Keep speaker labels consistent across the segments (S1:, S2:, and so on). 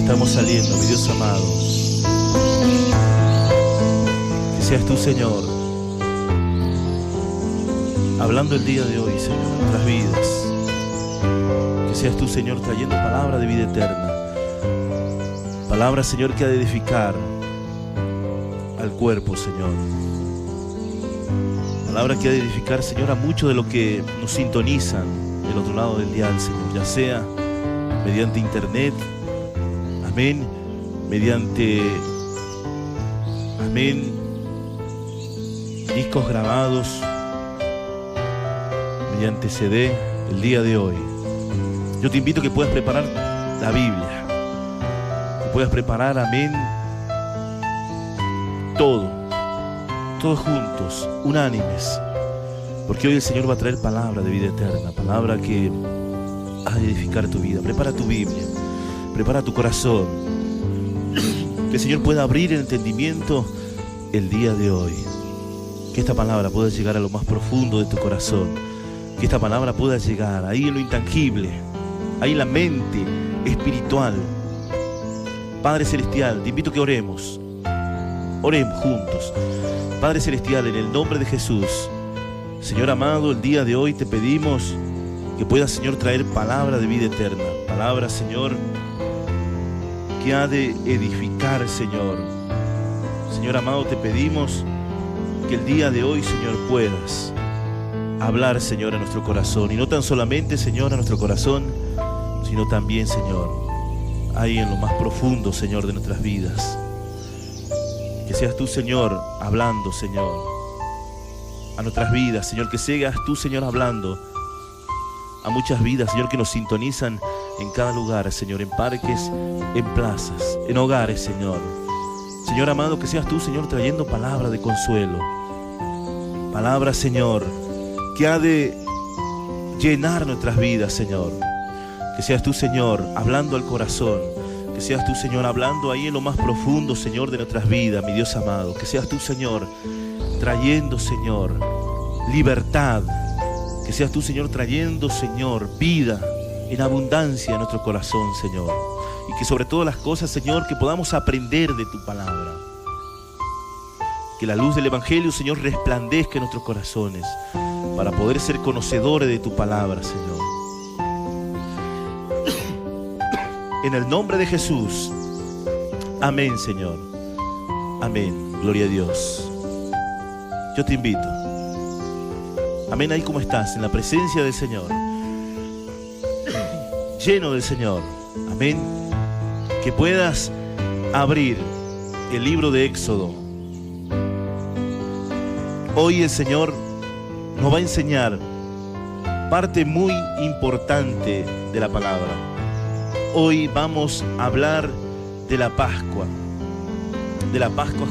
S1: estamos saliendo, mi Dios amado. Que seas tú, Señor, hablando el día de hoy, Señor, en nuestras vidas. Que seas tú, Señor, trayendo palabra de vida eterna. Palabra, Señor, que ha de edificar al cuerpo, Señor. Palabra que ha de edificar, Señor, a muchos de los que nos sintonizan del otro lado del dial, Señor, ya sea mediante internet, amén, mediante, amén, discos grabados, mediante CD, el día de hoy. Yo te invito a que puedas preparar la Biblia, que puedas preparar, amén, todos juntos, unánimes, porque hoy el Señor va a traer palabra de vida eterna, palabra que ha de edificar tu vida. Prepara tu Biblia, prepara tu corazón, que el Señor pueda abrir el entendimiento el día de hoy, que esta palabra pueda llegar a lo más profundo de tu corazón, que esta palabra pueda llegar ahí en lo intangible, ahí en la mente espiritual. Padre Celestial, te invito a que oremos juntos. Padre Celestial, en el nombre de Jesús, Señor amado, el día de hoy te pedimos que puedas, Señor, traer palabra de vida eterna. Palabra, Señor, que ha de edificar, Señor. Señor amado, te pedimos que el día de hoy, Señor, puedas hablar, Señor, a nuestro corazón. Y no tan solamente, Señor, a nuestro corazón, sino también, Señor, ahí en lo más profundo, Señor, de nuestras vidas. Que seas tú, Señor, hablando, Señor, a nuestras vidas, Señor. Que seas tú, Señor, hablando a muchas vidas, Señor, que nos sintonizan en cada lugar, Señor, en parques, en plazas, en hogares, Señor. Señor amado, que seas tú, Señor, trayendo palabra de consuelo. Palabra, Señor, que ha de llenar nuestras vidas, Señor. Que seas tú, Señor, hablando al corazón. Que seas tú, Señor, hablando ahí en lo más profundo, Señor, de nuestras vidas, mi Dios amado. Que seas tú, Señor, trayendo, Señor, libertad. Que seas tú, Señor, trayendo, Señor, vida en abundancia a nuestro corazón, Señor. Y que sobre todas las cosas, Señor, que podamos aprender de tu palabra. Que la luz del Evangelio, Señor, resplandezca en nuestros corazones para poder ser conocedores de tu palabra, Señor. En el nombre de Jesús. Amén, Señor. Amén. Gloria a Dios. Yo te invito. Amén, ahí como estás, en la presencia del Señor. Lleno del Señor. Amén. Que puedas abrir el libro de Éxodo. Hoy el Señor nos va a enseñar parte muy importante de la palabra. Hoy vamos a hablar de la Pascua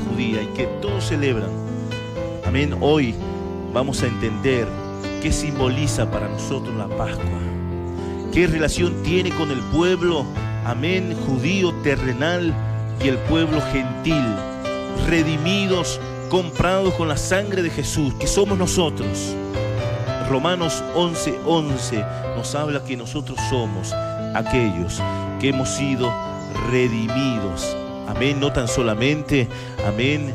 S1: judía, y que todos celebran. Amén. Hoy vamos a entender qué simboliza para nosotros la Pascua, qué relación tiene con el pueblo, amén, judío terrenal y el pueblo gentil, redimidos, comprados con la sangre de Jesús, que somos nosotros. Romanos 11:11 nos habla que nosotros somos aquellos que hemos sido redimidos. Amén, no tan solamente, amén,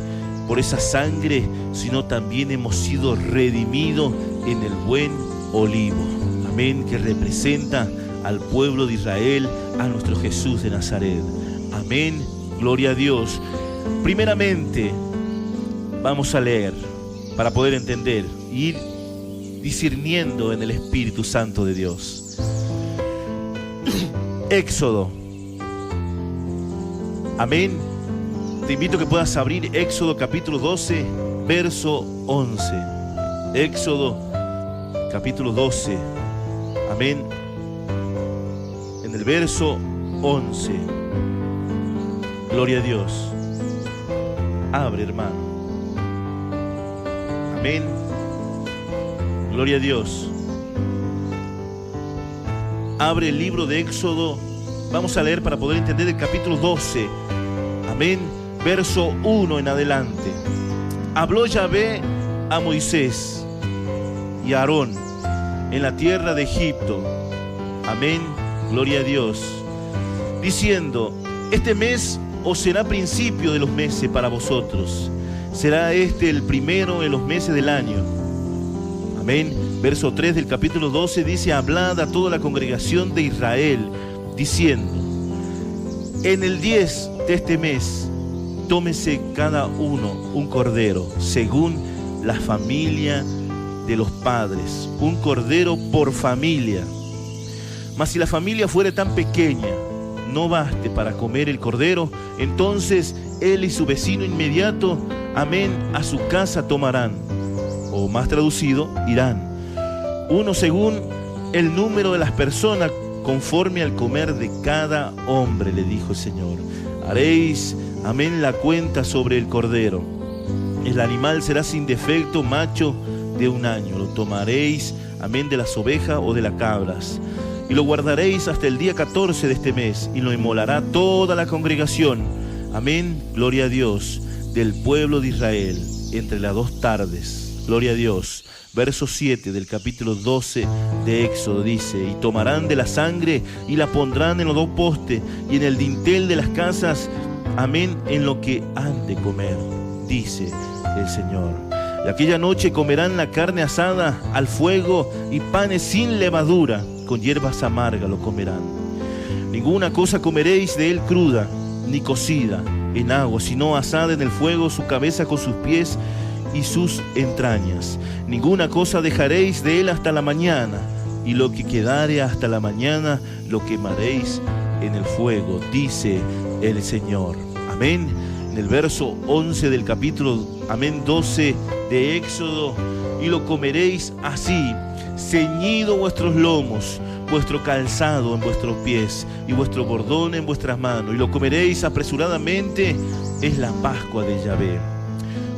S1: por esa sangre, sino también hemos sido redimidos en el buen olivo. Amén, que representa al pueblo de Israel, a nuestro Jesús de Nazaret. Amén, gloria a Dios. Primeramente, vamos a leer para poder entender, ir discerniendo en el Espíritu Santo de Dios. Éxodo. Amén. Te invito a que puedas abrir Éxodo capítulo 12, verso 11. Éxodo capítulo 12. Amén. En el verso 11. Gloria a Dios. Abre, hermano. Amén. Gloria a Dios. Abre el libro de Éxodo. Vamos a leer para poder entender el capítulo 12. Amén. Verso 1 en adelante. Habló Yahvé a Moisés y a Aarón en la tierra de Egipto. Amén. Gloria a Dios. Diciendo: Este mes os será principio de los meses para vosotros. Será este el primero de los meses del año. Amén. Verso 3 del capítulo 12 dice: hablad a toda la congregación de Israel, diciendo: en el 10 de este mes, tómese cada uno un cordero, según la familia de los padres, un cordero por familia. Mas si la familia fuere tan pequeña, no baste para comer el cordero, entonces él y su vecino inmediato, amén, a su casa tomarán, o más traducido, irán, uno según el número de las personas, conforme al comer de cada hombre, le dijo el Señor. Haréis, amén, la cuenta sobre el cordero. El animal será sin defecto, macho de 1 año. Lo tomaréis, amén, de las ovejas o de las cabras, y lo guardaréis hasta el día 14 de este mes, y lo inmolará toda la congregación, amén, gloria a Dios, del pueblo de Israel, entre las 2 tardes, gloria a Dios. Verso 7 del capítulo 12 de Éxodo dice: y tomarán de la sangre y la pondrán en los 2 postes y en el dintel de las casas, amén, en lo que han de comer, dice el Señor. Y aquella noche comerán la carne asada al fuego y panes sin levadura, con hierbas amargas lo comerán. Ninguna cosa comeréis de él cruda, ni cocida en agua, sino asada en el fuego, su cabeza con sus pies y sus entrañas. Ninguna cosa dejaréis de él hasta la mañana, y lo que quedare hasta la mañana lo quemaréis en el fuego, dice el Señor. Amén. En el verso 11 del capítulo, amén, 12 de Éxodo: y lo comeréis así, ceñido vuestros lomos, vuestro calzado en vuestros pies y vuestro bordón en vuestras manos, y lo comeréis apresuradamente, es la Pascua de Yahvé.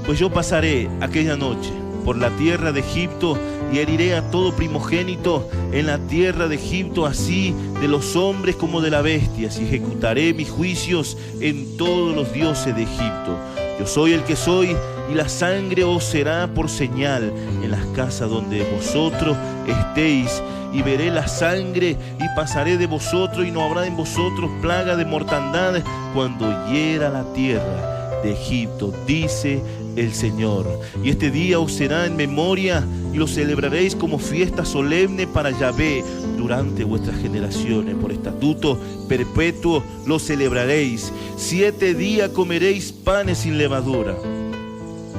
S1: Pues yo pasaré aquella noche por la tierra de Egipto, y heriré a todo primogénito en la tierra de Egipto, así de los hombres como de las bestias, y ejecutaré mis juicios en todos los dioses de Egipto. Yo soy el que soy, y la sangre os será por señal en las casas donde vosotros estéis, y veré la sangre y pasaré de vosotros, y no habrá en vosotros plaga de mortandad cuando hiera la tierra de Egipto, dice el Señor. Y este día os será en memoria, y lo celebraréis como fiesta solemne para Yahvé durante vuestras generaciones. Por estatuto perpetuo lo celebraréis. 7 días comeréis panes sin levadura.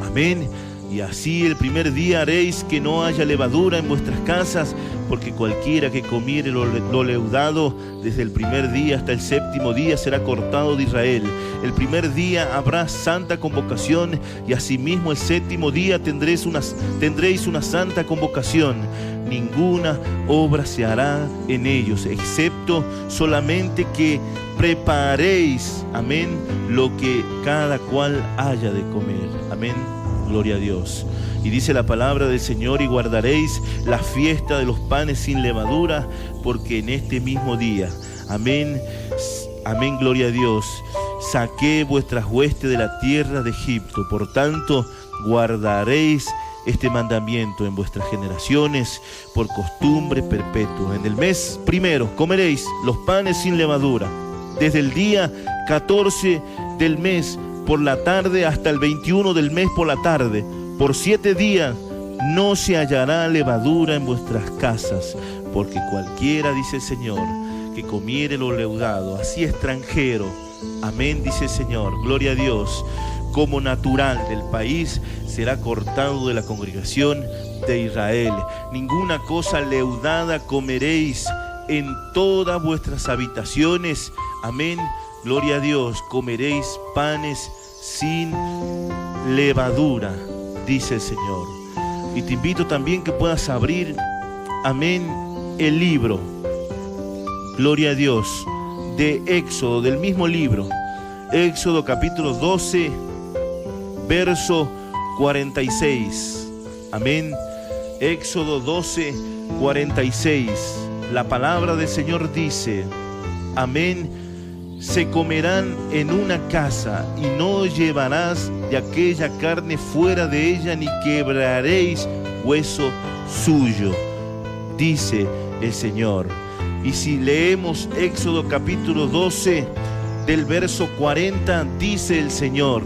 S1: Amén. Y así el primer día haréis que no haya levadura en vuestras casas, porque cualquiera que comiere lo leudado desde el primer día hasta el 7º día será cortado de Israel. El primer día habrá santa convocación, y asimismo el 7º día tendréis una santa convocación. Ninguna obra se hará en ellos, excepto solamente que preparéis, amén, lo que cada cual haya de comer. Amén. Gloria a Dios. Y dice la palabra del Señor: y guardaréis la fiesta de los panes sin levadura, porque en este mismo día, amén, amén, gloria a Dios, saqué vuestras huestes de la tierra de Egipto. Por tanto, guardaréis este mandamiento en vuestras generaciones por costumbre perpetua. En el mes primero comeréis los panes sin levadura, desde el día 14 del mes por la tarde hasta el 21 del mes por la tarde. Por 7 días no se hallará levadura en vuestras casas, porque cualquiera, dice el Señor, que comiere lo leudado, así extranjero, amén, dice el Señor, gloria a Dios, como natural del país, será cortado de la congregación de Israel. Ninguna cosa leudada comeréis en todas vuestras habitaciones, amén, gloria a Dios. Comeréis panes sin levadura, dice el Señor. Y te invito también que puedas abrir, amén, el libro, gloria a Dios, de Éxodo, del mismo libro, Éxodo capítulo 12, verso 46. Amén. Éxodo 12, 46. La palabra del Señor dice, amén: se comerán en una casa, y no llevarás de aquella carne fuera de ella, ni quebraréis hueso suyo, dice el Señor. Y si leemos Éxodo capítulo 12, del verso 40, dice el Señor: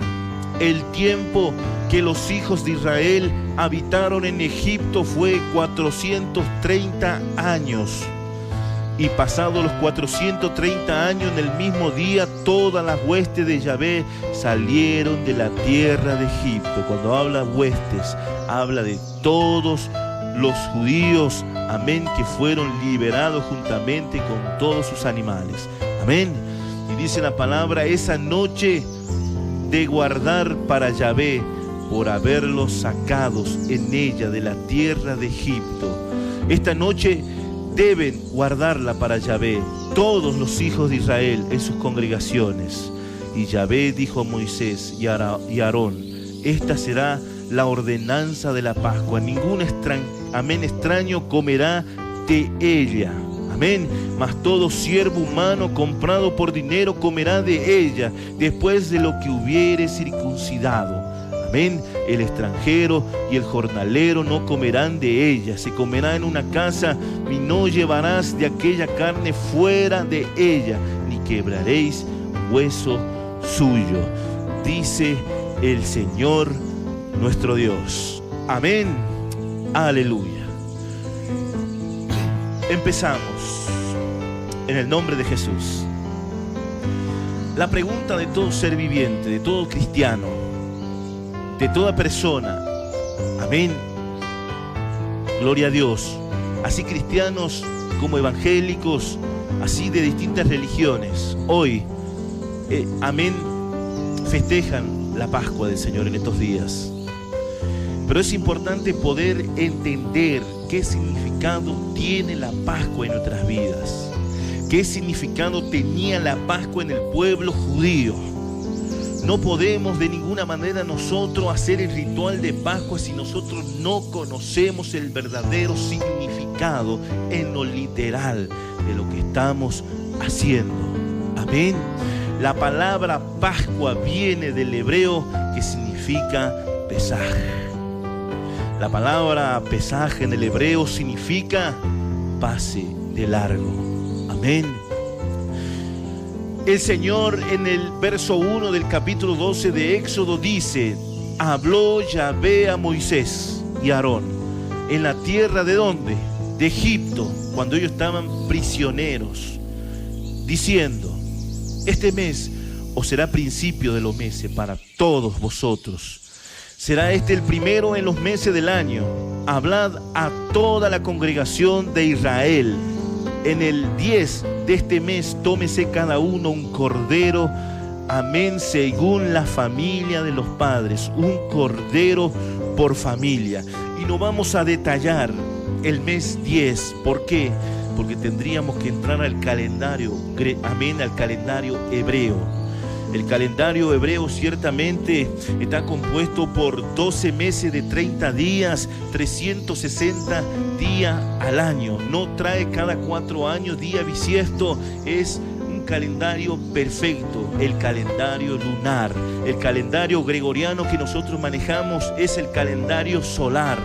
S1: el tiempo que los hijos de Israel habitaron en Egipto fue 430 años. Y pasados los 430 años, en el mismo día, todas las huestes de Yahvé salieron de la tierra de Egipto. Cuando habla huestes, habla de todos los judíos, amén, que fueron liberados juntamente con todos sus animales. Amén. Y dice la palabra: esa noche de guardar para Yahvé, por haberlos sacados en ella de la tierra de Egipto. Esta noche deben guardarla para Yahvé todos los hijos de Israel en sus congregaciones. Y Yahvé dijo a Moisés y a Aarón: esta será la ordenanza de la Pascua. Ningún extraño comerá de ella. Amén. Mas todo siervo humano comprado por dinero comerá de ella, después de lo que hubiere circuncidado. Amén. El extranjero y el jornalero no comerán de ella. Se comerá en una casa, y no llevarás de aquella carne fuera de ella, ni quebraréis hueso suyo, dice el Señor nuestro Dios. Amén. Aleluya. Empezamos en el nombre de Jesús. La pregunta de todo ser viviente, de todo cristiano, de toda persona, amén, gloria a Dios, así cristianos como evangélicos, así de distintas religiones, hoy, amén, festejan la Pascua del Señor en estos días. Pero es importante poder entender qué significado tiene la Pascua en nuestras vidas, qué significado tenía la Pascua en el pueblo judío. No podemos de ninguna manera nosotros hacer el ritual de Pascua si nosotros no conocemos el verdadero significado en lo literal de lo que estamos haciendo. Amén. La palabra Pascua viene del hebreo que significa Pesaj. La palabra Pesaj en el hebreo significa pase de largo. Amén. El Señor en el verso 1 del capítulo 12 de Éxodo dice: habló Yahvé a Moisés y a Aarón en la tierra ¿de dónde? De Egipto, cuando ellos estaban prisioneros, diciendo: este mes os será principio de los meses para todos vosotros. Será este el primero en los meses del año. Hablad a toda la congregación de Israel. En el 10 de este mes tómese cada uno un cordero, amén, según la familia de los padres, un cordero por familia. Y no vamos a detallar el mes 10. ¿Por qué? Porque tendríamos que entrar al calendario, amén, al calendario hebreo. El calendario hebreo ciertamente está compuesto por 12 meses de 30 días, 360 días al año. No trae cada 4 años día bisiesto, es un calendario perfecto, el calendario lunar. El calendario gregoriano que nosotros manejamos es el calendario solar.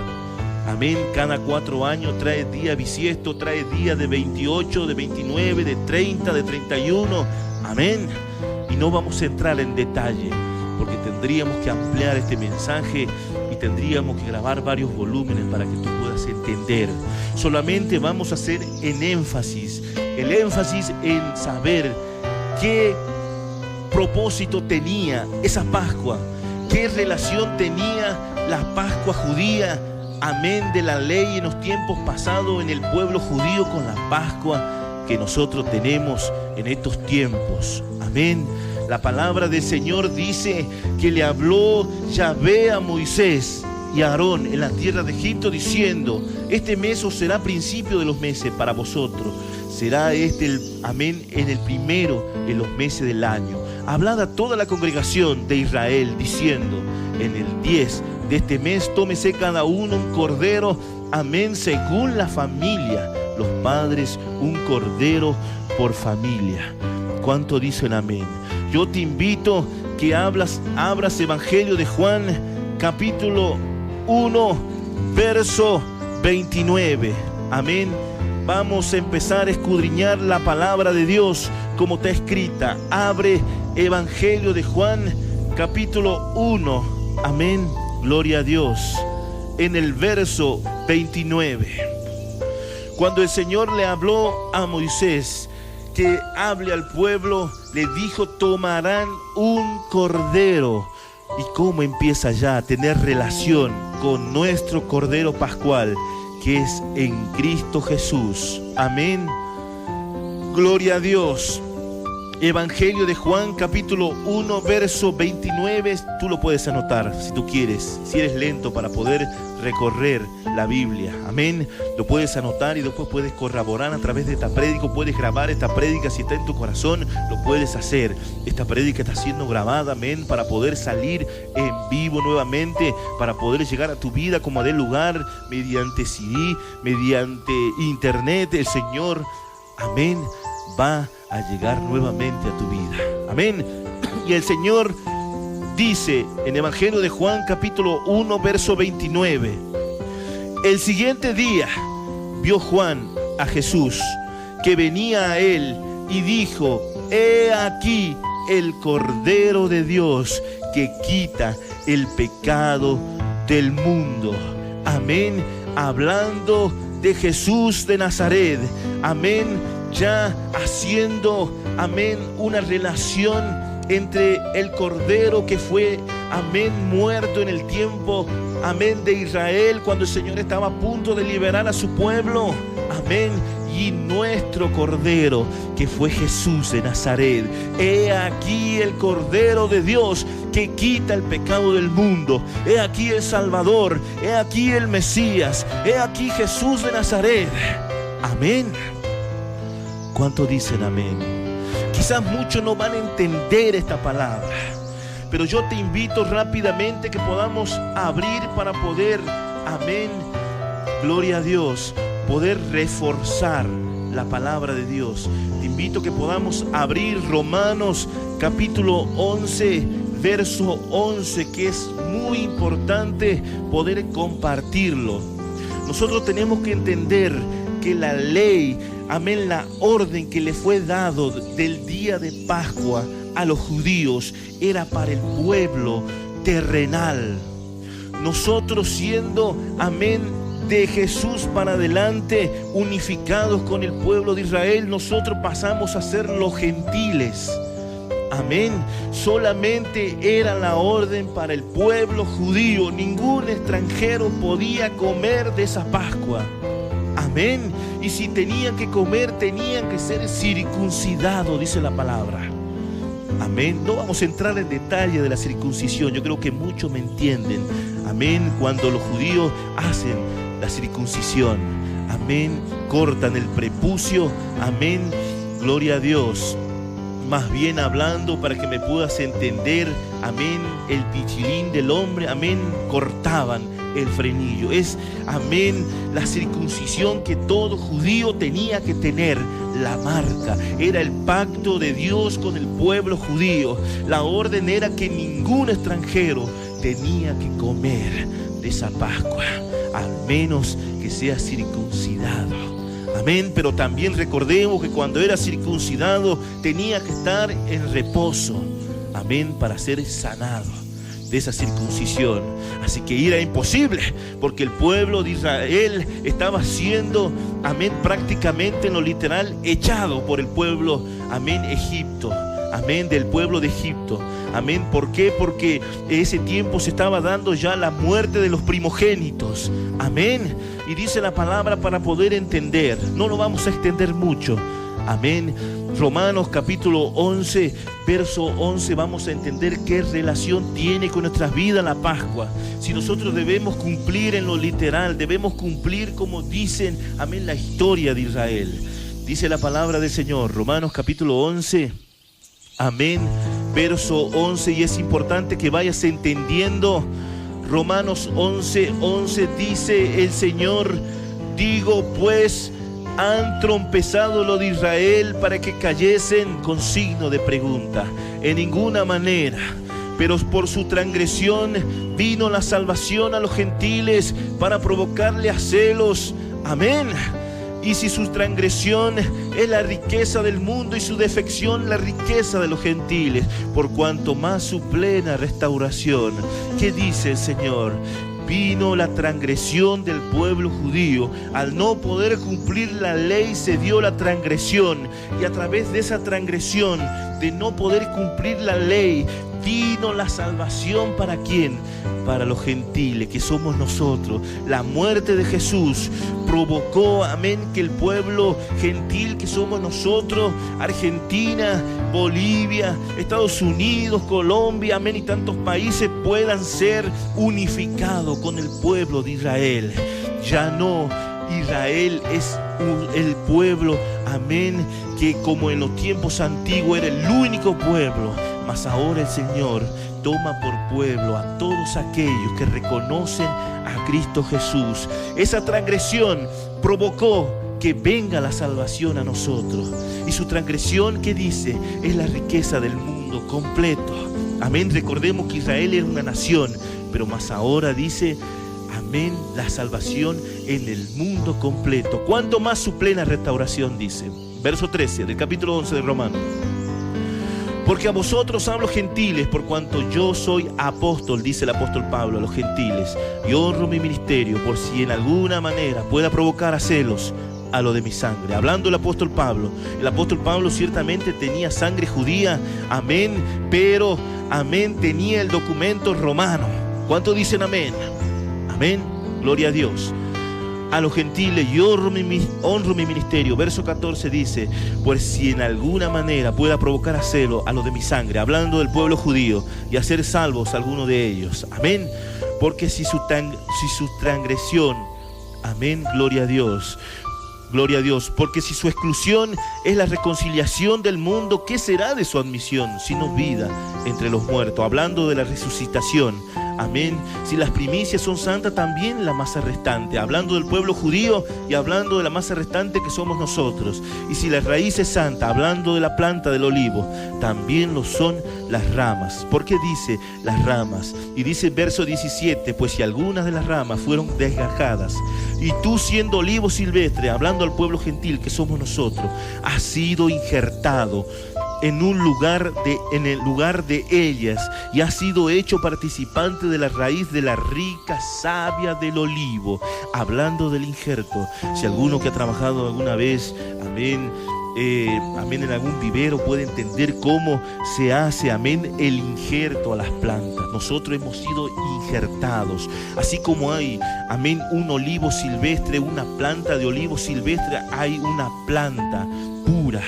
S1: Amén, cada 4 años trae día bisiesto, trae día de 28, de 29, de 30, de 31. Amén. Y no vamos a entrar en detalle, porque tendríamos que ampliar este mensaje y tendríamos que grabar varios volúmenes para que tú puedas entender. Solamente vamos a hacer el énfasis en saber qué propósito tenía esa Pascua, qué relación tenía la Pascua judía, amén, de la ley en los tiempos pasados en el pueblo judío con la Pascua que nosotros tenemos en estos tiempos. Amén. La palabra del Señor dice que le habló Yahvé a Moisés y a Aarón en la tierra de Egipto diciendo: este mes os será principio de los meses para vosotros. Será este amén, en el primero de los meses del año. Hablad a toda la congregación de Israel diciendo: en el 10 de este mes tómese cada uno un cordero, amén, según la familia. Los padres, un cordero por familia. ¿Cuánto dicen amén? Yo te invito que abras Evangelio de Juan, capítulo 1, verso 29. Amén. Vamos a empezar a escudriñar la palabra de Dios. como está escrita. Abre Evangelio de Juan, capítulo 1. Amén. Gloria a Dios. En el verso 29. Cuando el Señor le habló a Moisés que hable al pueblo, le dijo: tomarán un cordero. ¿Y cómo empieza ya a tener relación con nuestro Cordero Pascual, que es en Cristo Jesús? Amén. Gloria a Dios. Evangelio de Juan, capítulo 1, verso 29. Tú lo puedes anotar si tú quieres, si eres lento para poder recorrer la Biblia. Amén. Lo puedes anotar y después puedes corroborar a través de esta prédica. Puedes grabar esta prédica si está en tu corazón. Lo puedes hacer. Esta prédica está siendo grabada, amén, para poder salir en vivo nuevamente, para poder llegar a tu vida como a del lugar, mediante CD, mediante internet. El Señor, amén, va a llegar nuevamente a tu vida. Amén. Y el Señor dice en Evangelio de Juan, capítulo 1, verso 29. El siguiente día vio Juan a Jesús que venía a él y dijo: he aquí el Cordero de Dios que quita el pecado del mundo. Amén. Hablando de Jesús de Nazaret. Amén. Ya haciendo, amén, una relación entre el Cordero que fue, amén, muerto en el tiempo, amén, de Israel, cuando el Señor estaba a punto de liberar a su pueblo, amén, y nuestro Cordero que fue Jesús de Nazaret. He aquí el Cordero de Dios que quita el pecado del mundo. He aquí el Salvador, he aquí el Mesías, he aquí Jesús de Nazaret. Amén. ¿Cuántos dicen amén? Quizás muchos no van a entender esta palabra, pero yo te invito rápidamente que podamos abrir para poder, amén, gloria a Dios, poder reforzar la palabra de Dios. Te invito que podamos abrir Romanos capítulo 11, verso 11, que es muy importante poder compartirlo. Nosotros tenemos que entender que la ley, amén, la orden que le fue dado del día de Pascua a los judíos era para el pueblo terrenal. Nosotros siendo, amén, de Jesús para adelante, unificados con el pueblo de Israel, nosotros pasamos a ser los gentiles. Amén. Solamente era la orden para el pueblo judío. Ningún extranjero podía comer de esa Pascua. Amén. Y si tenían que comer, tenían que ser circuncidados, dice la palabra. Amén. No vamos a entrar en detalle de la circuncisión. Yo creo que muchos me entienden. Amén. Cuando los judíos hacen la circuncisión, amén, cortan el prepucio. Amén. Gloria a Dios. Más bien hablando para que me puedas entender, amén, el pichilín del hombre, amén, cortaban el frenillo. Es, amén, la circuncisión que todo judío tenía que tener. La marca era el pacto de Dios con el pueblo judío. La orden era que ningún extranjero tenía que comer de esa Pascua, al menos que sea circuncidado. Amén. Pero también recordemos que cuando era circuncidado tenía que estar en reposo. Amén. Para ser sanado de esa circuncisión. Así que era imposible, porque el pueblo de Israel estaba siendo, amén, prácticamente en lo literal echado por el pueblo, amén, Egipto. Amén, del pueblo de Egipto. Amén. ¿Por qué? Porque ese tiempo se estaba dando ya la muerte de los primogénitos. Amén. Y dice la palabra para poder entender. No lo vamos a extender mucho. Amén. Romanos capítulo 11, verso 11. Vamos a entender qué relación tiene con nuestras vidas la Pascua. Si nosotros debemos cumplir en lo literal, debemos cumplir como dicen, amén, la historia de Israel. Dice la palabra del Señor. Romanos capítulo 11. Amén, verso 11, y es importante que vayas entendiendo. Romanos 11, 11 dice el Señor: digo pues, han trompezado lo de Israel para que cayesen, con signo de pregunta. En ninguna manera, pero por su transgresión vino la salvación a los gentiles para provocarle a celos. Amén. Y si su transgresión es la riqueza del mundo y su defección la riqueza de los gentiles, por cuanto más su plena restauración. ¿Qué dice el Señor? Vino la transgresión del pueblo judío. Al no poder cumplir la ley se dio la transgresión. Y a través de esa transgresión, de no poder cumplir la ley, vino la salvación. ¿Para quién? Para los gentiles, que somos nosotros. La muerte de Jesús provocó, amén, que el pueblo gentil que somos nosotros, Argentina, Bolivia, Estados Unidos, Colombia, amén, y tantos países puedan ser unificados con el pueblo de Israel. Ya no, Israel es el pueblo, amén, que como en los tiempos antiguos era el único pueblo, mas ahora el Señor toma por pueblo a todos aquellos que reconocen a Cristo Jesús. Esa transgresión provocó que venga la salvación a nosotros. Y su transgresión, ¿qué dice? Es la riqueza del mundo completo. Amén. Recordemos que Israel era una nación, pero más ahora dice, amén, la salvación en el mundo completo. ¿Cuánto más su plena restauración? Dice. Verso 13 del capítulo 11 de Romanos. Porque a vosotros hablo gentiles, por cuanto yo soy apóstol, dice el apóstol Pablo a los gentiles, y honro mi ministerio, por si en alguna manera pueda provocar a celos a lo de mi sangre. Hablando el apóstol Pablo ciertamente tenía sangre judía, amén, pero, amén, tenía el documento romano. ¿Cuánto dicen amén? Amén, gloria a Dios. A los gentiles yo honro mi ministerio. Verso 14 dice, pues si en alguna manera pueda provocar a celo a los de mi sangre, hablando del pueblo judío, y hacer salvos a alguno de ellos. Amén. Porque si su transgresión, amén, gloria a Dios. Gloria a Dios, porque si su exclusión es la reconciliación del mundo, ¿qué será de su admisión sino vida entre los muertos? Hablando de la resucitación, amén. Si las primicias son santas, también la masa restante. Hablando del pueblo judío y hablando de la masa restante que somos nosotros. Y si la raíz es santa, hablando de la planta del olivo, también lo son las ramas. ¿Por qué dice las ramas? Y dice verso 17, pues si algunas de las ramas fueron desgajadas, y tú siendo olivo silvestre, hablando al pueblo gentil que somos nosotros, has sido injertado en el lugar de ellas, y has sido hecho participante de la raíz de la rica savia del olivo. Hablando del injerto, si alguno que ha trabajado alguna vez, amén, amén, en algún vivero puede entender cómo se hace, amén, el injerto a las plantas. Nosotros hemos sido injertados, así como hay, amén, un olivo silvestre, una planta de olivo silvestre, hay una planta pura,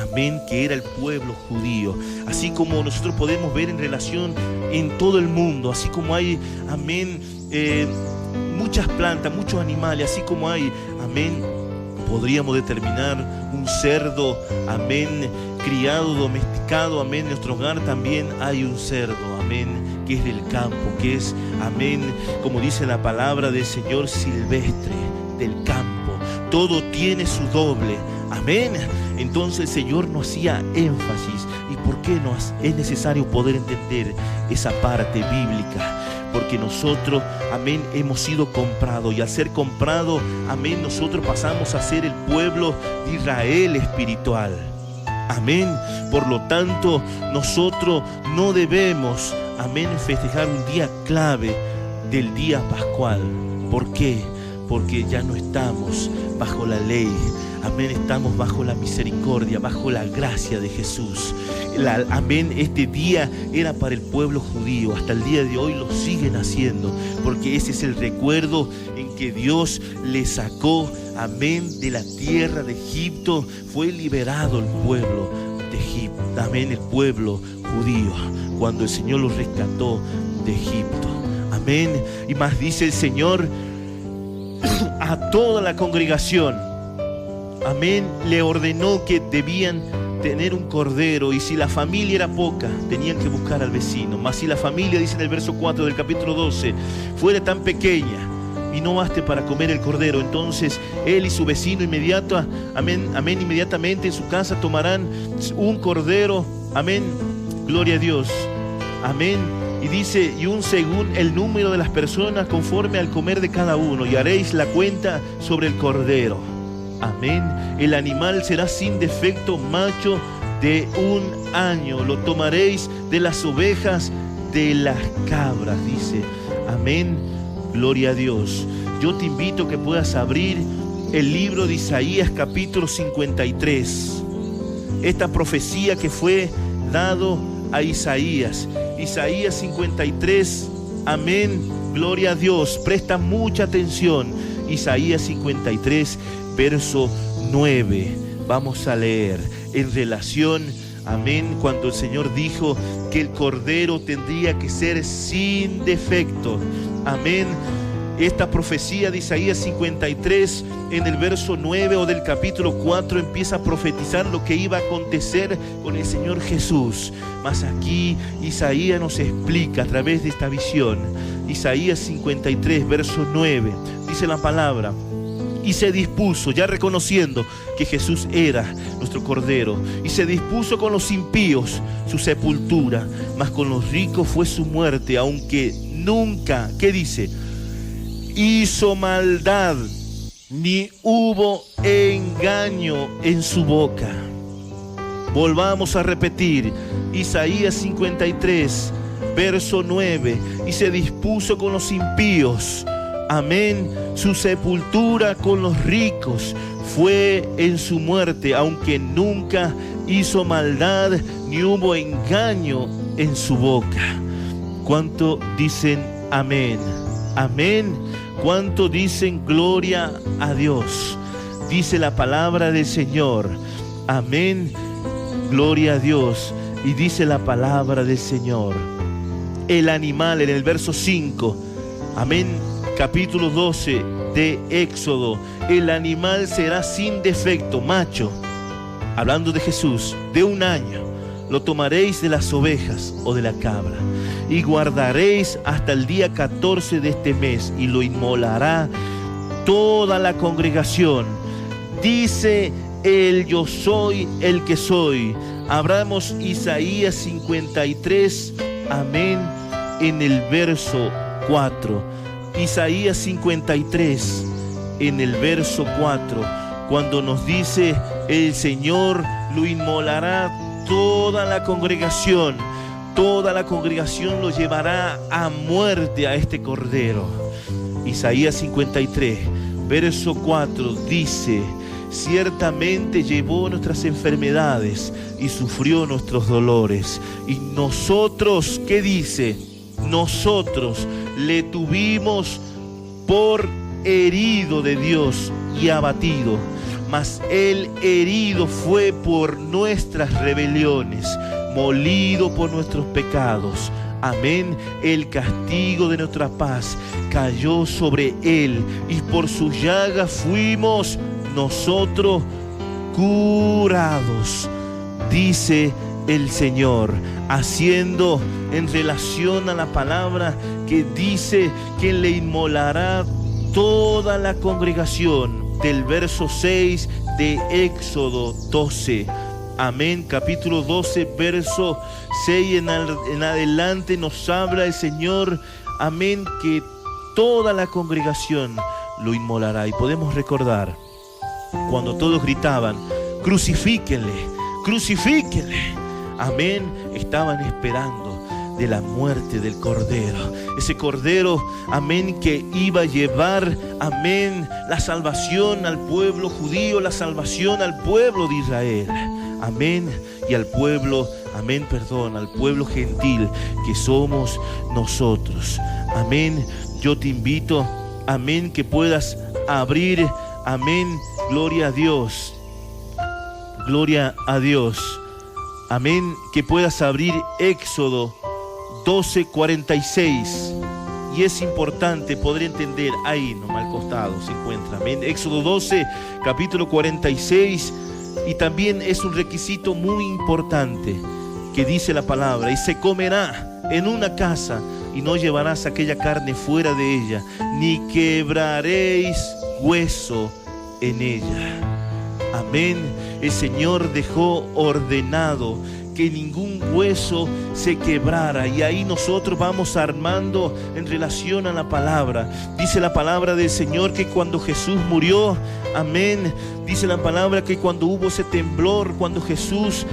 S1: amén, que era el pueblo judío. Así como nosotros podemos ver en relación en todo el mundo, así como hay, amén, muchas plantas, muchos animales, así como hay, amén, podríamos determinar un cerdo, amén, criado, domesticado, amén, en nuestro hogar también hay un cerdo, amén, que es del campo, que es, amén, como dice la palabra del Señor, silvestre, del campo. Todo tiene su doble, amén. Entonces el Señor nos hacía énfasis. ¿Y por qué es necesario poder entender esa parte bíblica? Porque nosotros, amén, hemos sido comprados, y al ser comprados, amén, nosotros pasamos a ser el pueblo de Israel espiritual. Amén. Por lo tanto, nosotros no debemos, amén, festejar un día clave del día pascual. ¿Por qué? Porque ya no estamos bajo la ley, amén, estamos bajo la misericordia, bajo la gracia de Jesús. Amén, este día era para el pueblo judío, hasta el día de hoy lo siguen haciendo, porque ese es el recuerdo en que Dios le sacó, amén, de la tierra de Egipto. Fue liberado el pueblo de Egipto, amén, el pueblo judío, cuando el Señor los rescató de Egipto, amén. Y más dice el Señor a toda la congregación, amén, le ordenó que debían tener un cordero, y si la familia era poca, tenían que buscar al vecino. Mas si la familia, dice en el verso 4 del capítulo 12, fuera tan pequeña y no baste para comer el cordero, entonces él y su vecino inmediato, amén, amén, inmediatamente en su casa tomarán un cordero, amén, gloria a Dios, amén. Y dice, y un según el número de las personas conforme al comer de cada uno, y haréis la cuenta sobre el cordero. Amén. El animal será sin defecto, macho de 1 año. Lo tomaréis de las ovejas, de las cabras, dice. Amén. Gloria a Dios. Yo te invito a que puedas abrir el libro de Isaías capítulo 53. Esta profecía que fue dado a Isaías. Isaías 53. Amén. Gloria a Dios. Presta mucha atención. Isaías 53, verso 9. Vamos a leer en relación, amén, cuando el Señor dijo que el cordero tendría que ser sin defecto. Amén. Esta profecía de Isaías 53 en el verso 9 o del capítulo 4 empieza a profetizar lo que iba a acontecer con el Señor Jesús. Mas aquí Isaías nos explica a través de esta visión. Isaías 53 verso 9 dice la palabra: y se dispuso, ya reconociendo que Jesús era nuestro Cordero, y se dispuso con los impíos su sepultura, mas con los ricos fue su muerte, aunque nunca, ¿qué dice? Hizo maldad, ni hubo engaño en su boca. Volvamos a repetir, Isaías 53, verso 9, y se dispuso con los impíos, amén, su sepultura con los ricos fue en su muerte, aunque nunca hizo maldad, ni hubo engaño en su boca. ¿Cuánto dicen amén? Amén. ¿Cuánto dicen gloria a Dios? Dice la palabra del Señor. Amén. Gloria a Dios. Y dice la palabra del Señor. El animal en el verso 5. Amén. Capítulo 12 de Éxodo. El animal será sin defecto, macho. Hablando de Jesús, de 1 año. Lo tomaréis de las ovejas o de la cabra, y guardaréis hasta el día 14 de este mes, y lo inmolará toda la congregación. Dice el yo soy el que soy. Abramos Isaías 53, amén, en el verso 4. Isaías 53, en el verso 4, cuando nos dice: el Señor lo inmolará toda la congregación lo llevará a muerte a este cordero. Isaías 53, verso 4 dice: ciertamente llevó nuestras enfermedades y sufrió nuestros dolores. Y nosotros, ¿qué dice? Nosotros le tuvimos por herido de Dios y abatido. Mas él herido fue por nuestras rebeliones, molido por nuestros pecados. Amén. El castigo de nuestra paz cayó sobre él, y por sus llagas fuimos nosotros curados, dice el Señor, haciendo en relación a la palabra que dice que le inmolará toda la congregación, del verso 6 de Éxodo 12. Amén. Capítulo 12, verso 6 en adelante nos habla el Señor, amén, que toda la congregación lo inmolará. Y podemos recordar cuando todos gritaban: crucifíquenle, crucifíquenle. Amén. Estaban esperando de la muerte del Cordero. Ese Cordero, amén, que iba a llevar, amén, la salvación al pueblo judío, la salvación al pueblo de Israel. Amén. Y al pueblo, amén, perdón, al pueblo gentil que somos nosotros. Amén. Yo te invito, amén, que puedas abrir, amén, gloria a Dios. Gloria a Dios. Amén. Que puedas abrir Éxodo 12:46, y es importante poder entender, ahí nomás al costado se encuentra, amén, Éxodo 12, capítulo 46, y también es un requisito muy importante que dice la palabra: y se comerá en una casa, y no llevarás aquella carne fuera de ella, ni quebraréis hueso en ella. Amén. El Señor dejó ordenado que ningún hueso se quebrara. Y ahí nosotros vamos armando en relación a la palabra. Dice la palabra del Señor que cuando Jesús murió, amén, dice la palabra que cuando hubo ese temblor, cuando Jesús,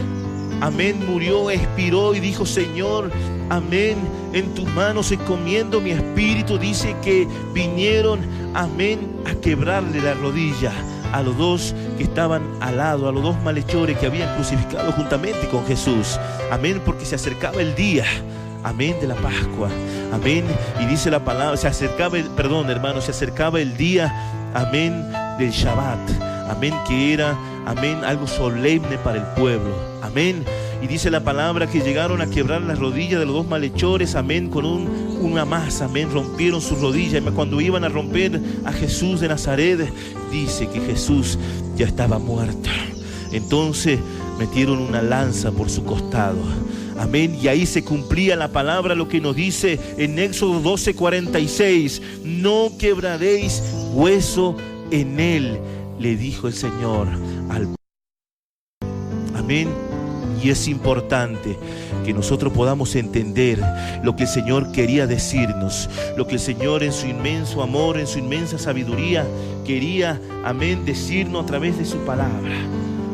S1: amén, murió, expiró y dijo: Señor, amén, en tus manos encomiendo mi espíritu. Dice que vinieron, amén, a quebrarle la rodilla a los dos que estaban al lado, a los dos malhechores que habían crucificado juntamente con Jesús. Amén, porque se acercaba el día, amén, de la Pascua. Amén, y dice la palabra, se acercaba el día, amén, del Shabbat. Amén, que era, amén, algo solemne para el pueblo. Amén. Y dice la palabra que llegaron a quebrar las rodillas de los dos malhechores, amén, con una masa, amén, rompieron sus rodillas. Cuando iban a romper a Jesús de Nazaret, dice que Jesús ya estaba muerto. Entonces metieron una lanza por su costado. Amén, y ahí se cumplía la palabra, lo que nos dice en Éxodo 12:46: no quebraréis hueso en él, le dijo el Señor al pueblo. Amén. Y es importante que nosotros podamos entender lo que el Señor quería decirnos, lo que el Señor en su inmenso amor, en su inmensa sabiduría quería, amén, decirnos a través de su palabra.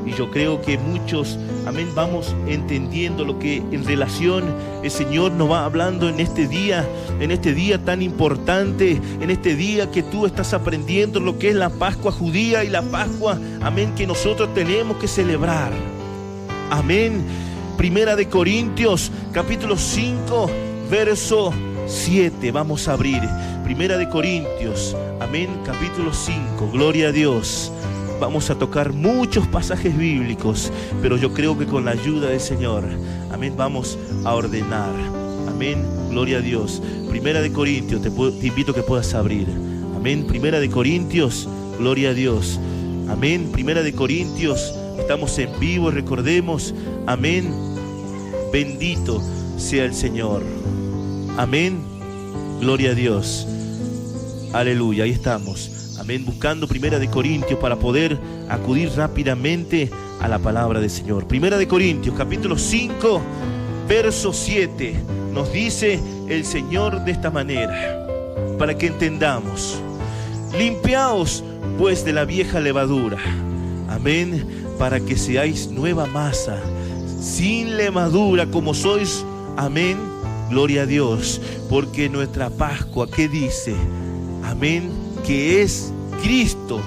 S1: Y yo creo que muchos, amén, vamos entendiendo lo que en relación el Señor nos va hablando en este día tan importante, en este día que tú estás aprendiendo lo que es la Pascua judía y la Pascua, amén, que nosotros tenemos que celebrar. Amén. Primera de Corintios, capítulo 5, verso 7. Vamos a abrir. Primera de Corintios, amén, capítulo 5. Gloria a Dios. Vamos a tocar muchos pasajes bíblicos, pero yo creo que con la ayuda del Señor, amén, vamos a ordenar. Amén. Gloria a Dios. Primera de Corintios, te invito a que puedas abrir. Amén. Primera de Corintios, gloria a Dios. Amén. Primera de Corintios. Estamos en vivo, recordemos, amén, bendito sea el Señor, amén, gloria a Dios, aleluya, ahí estamos, amén, buscando Primera de Corintios para poder acudir rápidamente a la palabra del Señor. Primera de Corintios, capítulo 5, verso 7, nos dice el Señor de esta manera, para que entendamos: limpiaos pues de la vieja levadura, amén, para que seáis nueva masa, sin levadura, como sois, amén, gloria a Dios, porque nuestra Pascua, ¿qué dice? Amén, que es Cristo,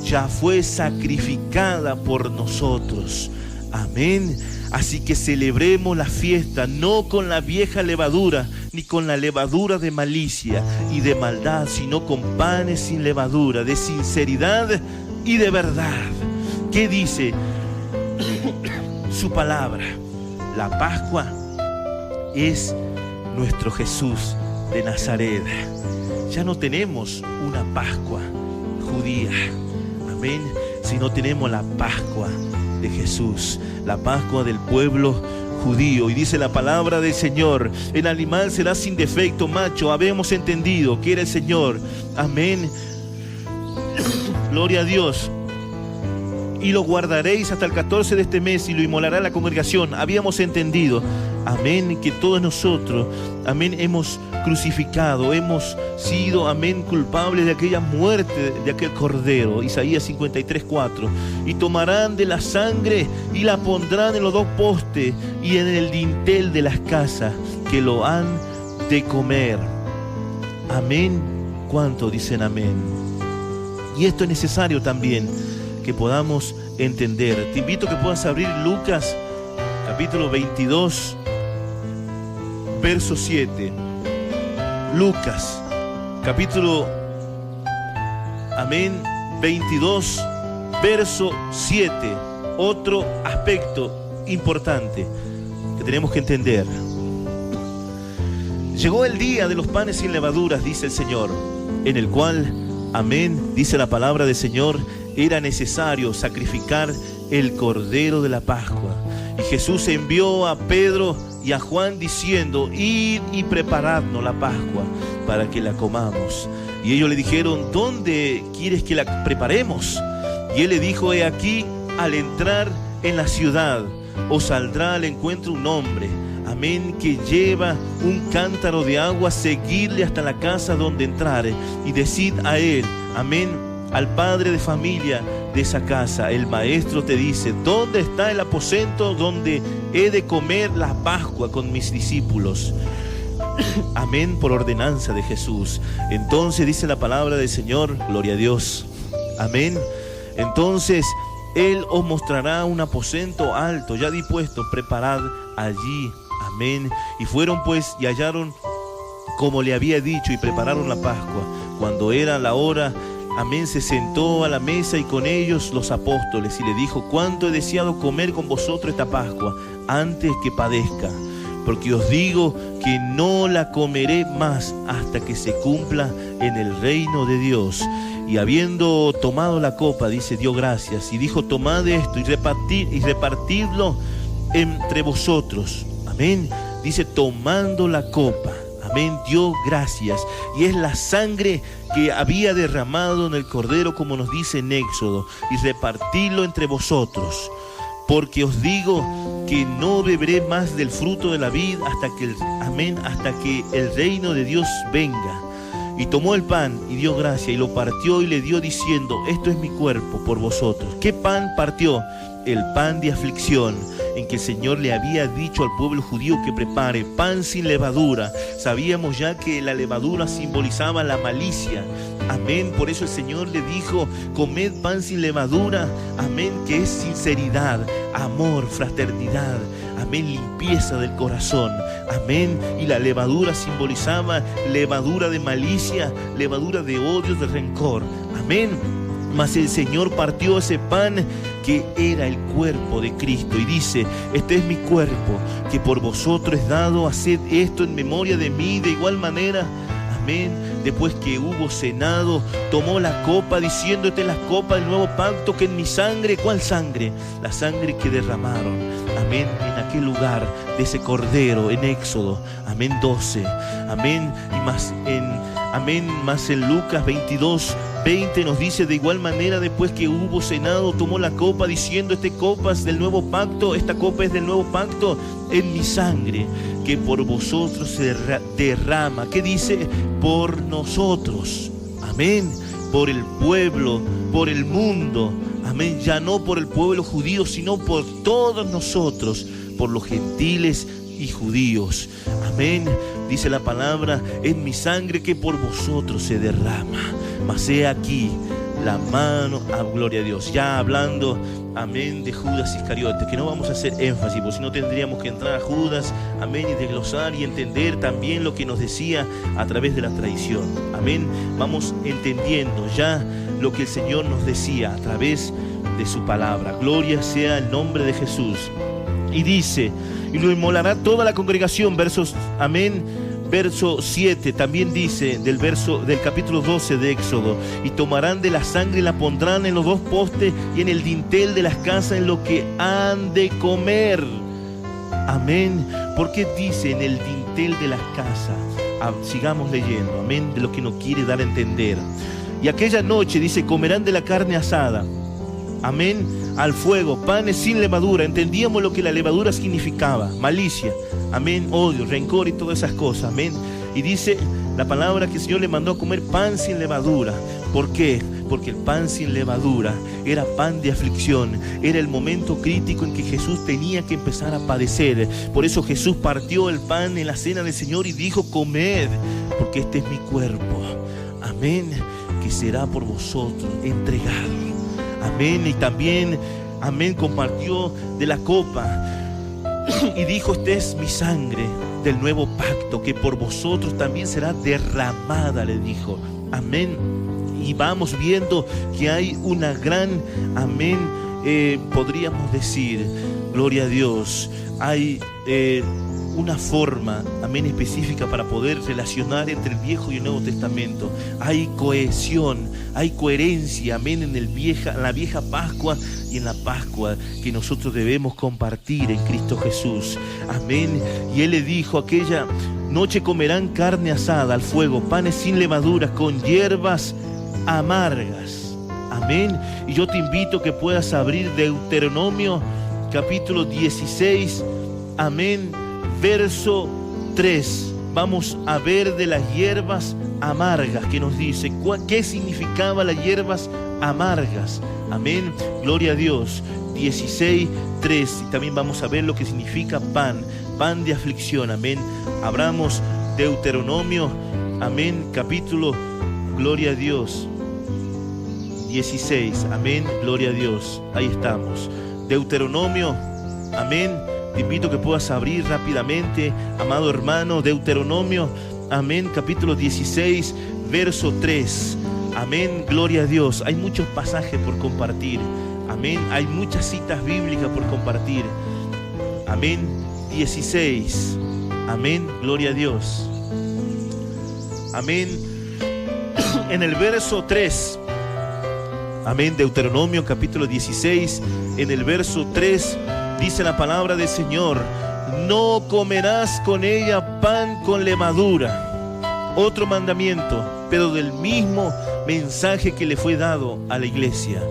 S1: ya fue sacrificada por nosotros, amén. Así que celebremos la fiesta no con la vieja levadura, ni con la levadura de malicia y de maldad, sino con panes sin levadura, de sinceridad y de verdad. ¿Qué dice su palabra? La Pascua es nuestro Jesús de Nazaret. Ya no tenemos una Pascua judía, amén, sino tenemos la Pascua de Jesús, la Pascua del pueblo judío. Y dice la palabra del Señor: el animal será sin defecto, macho. Habemos entendido que era el Señor, amén, gloria a Dios. Y lo guardaréis hasta el 14 de este mes y lo inmolará la congregación. Habíamos entendido, amén, que todos nosotros, amén, hemos crucificado, hemos sido, amén, culpables de aquella muerte de aquel cordero. Isaías 53:4. Y tomarán de la sangre y la pondrán en los dos postes y en el dintel de las casas que lo han de comer. Amén. ¿Cuánto dicen amén? Y esto es necesario también que podamos entender. Te invito a que puedas abrir Lucas capítulo 22 verso 7. Lucas capítulo, amén, 22 verso 7. Otro aspecto importante que tenemos que entender: llegó el día de los panes sin levaduras, dice el Señor, en el cual, amén, dice la palabra del Señor, era necesario sacrificar el cordero de la Pascua. Y Jesús envió a Pedro y a Juan diciendo: id y preparadnos la Pascua para que la comamos. Y ellos le dijeron: ¿dónde quieres que la preparemos? Y él le dijo: he aquí, al entrar en la ciudad, os saldrá al encuentro un hombre, amén, que lleva un cántaro de agua, seguidle hasta la casa donde entrare y decid a él, amén, al padre de familia de esa casa, el maestro te dice, ¿dónde está el aposento donde he de comer la Pascua con mis discípulos? Amén, por ordenanza de Jesús. Entonces dice la palabra del Señor, gloria a Dios, amén. Entonces Él os mostrará un aposento alto, ya dispuesto, preparad allí, amén. Y fueron pues y hallaron como le había dicho y prepararon la Pascua. Cuando era la hora, amén, se sentó a la mesa y con ellos los apóstoles y le dijo, cuánto he deseado comer con vosotros esta Pascua antes que padezca, porque os digo que no la comeré más hasta que se cumpla en el reino de Dios. Y habiendo tomado la copa, dice, dio gracias y dijo, tomad esto y repartidlo entre vosotros, amén. Dice, tomando la copa, amén, dio gracias, y es la sangre que había derramado en el Cordero, como nos dice en Éxodo, y repartidlo entre vosotros, porque os digo que no beberé más del fruto de la vid hasta que el reino de Dios venga. Y tomó el pan y dio gracia y lo partió y le dio diciendo, esto es mi cuerpo por vosotros. ¿Qué pan partió? El pan de aflicción, en que el Señor le había dicho al pueblo judío que prepare pan sin levadura. Sabíamos ya que la levadura simbolizaba la malicia, amén. Por eso el Señor le dijo, comed pan sin levadura, amén, que es sinceridad, amor, fraternidad, amén, limpieza del corazón, amén. Y la levadura simbolizaba levadura de malicia, levadura de odio, de rencor, amén. Mas el Señor partió ese pan que era el cuerpo de Cristo y dice, este es mi cuerpo que por vosotros es dado, haced esto en memoria de mí. De igual manera, amén, después que hubo cenado, tomó la copa diciendo, esta es la copa del nuevo pacto que en mi sangre, ¿cuál sangre? La sangre que derramaron, amén, en aquel lugar de ese cordero en Éxodo, amén, 12, amén, y más en Lucas 22:20 nos dice, de igual manera después que hubo cenado, tomó la copa diciendo, esta copa es del nuevo pacto, esta copa es del nuevo pacto en mi sangre, que por vosotros se derrama. ¿Qué dice? Por nosotros, amén, por el pueblo, por el mundo, amén, ya no por el pueblo judío, sino por todos nosotros, por los gentiles y judíos, amén. Dice la palabra, en mi sangre que por vosotros se derrama. Mas he aquí la mano, gloria a Dios, ya hablando, amén, de Judas Iscariote, que no vamos a hacer énfasis, porque si no tendríamos que entrar a Judas, amén, y desglosar y entender también lo que nos decía a través de la tradición, amén. Vamos entendiendo ya lo que el Señor nos decía a través de su palabra. Gloria sea el nombre de Jesús. Y dice, y lo inmolará toda la congregación, versos, amén, verso 7, también dice del capítulo 12 de Éxodo, y tomarán de la sangre y la pondrán en los dos postes y en el dintel de las casas en lo que han de comer, amén. ¿Por qué dice en el dintel de las casas? Sigamos leyendo, amén, de lo que nos quiere dar a entender. Y aquella noche, dice, comerán de la carne asada, amén, al fuego, panes sin levadura. Entendíamos lo que la levadura significaba, malicia, amén, odio, rencor y todas esas cosas, amén. Y dice la palabra que el Señor le mandó a comer pan sin levadura. ¿Por qué? Porque el pan sin levadura era pan de aflicción, era el momento crítico en que Jesús tenía que empezar a padecer. Por eso Jesús partió el pan en la cena del Señor y dijo, comed, porque este es mi cuerpo, amén, que será por vosotros entregado. Amén. Y también, amén, compartió de la copa y dijo, esta es mi sangre del nuevo pacto, que por vosotros también será derramada, le dijo, amén. Y vamos viendo que hay una gran, amén, podríamos decir, gloria a Dios, hay una forma, amén, específica para poder relacionar entre el Viejo y el Nuevo Testamento. Hay cohesión, hay coherencia, amén, en la vieja Pascua y en la Pascua que nosotros debemos compartir en Cristo Jesús, amén. Y Él le dijo, aquella noche comerán carne asada al fuego, panes sin levadura, con hierbas amargas, amén. Y yo te invito que puedas abrir Deuteronomio capítulo 16, amén, verso 3. Vamos a ver de las hierbas amargas, que nos dice qué significaba las hierbas amargas. Amén, gloria a Dios. 16, 3. Y también vamos a ver lo que significa pan de aflicción. Amén. Abramos Deuteronomio, amén, capítulo, gloria a Dios, 16. Amén, gloria a Dios. Ahí estamos. Deuteronomio, amén. Te invito a que puedas abrir rápidamente, amado hermano, Deuteronomio, amén, capítulo 16, verso 3. Amén, gloria a Dios. Hay muchos pasajes por compartir. Amén, hay muchas citas bíblicas por compartir. Amén, 16. Amén, gloria a Dios. Amén. En el verso 3. Amén, Deuteronomio capítulo 16, en el verso 3. Dice la palabra del Señor: no comerás con ella pan con levadura. Otro mandamiento, pero del mismo mensaje que le fue dado a la iglesia.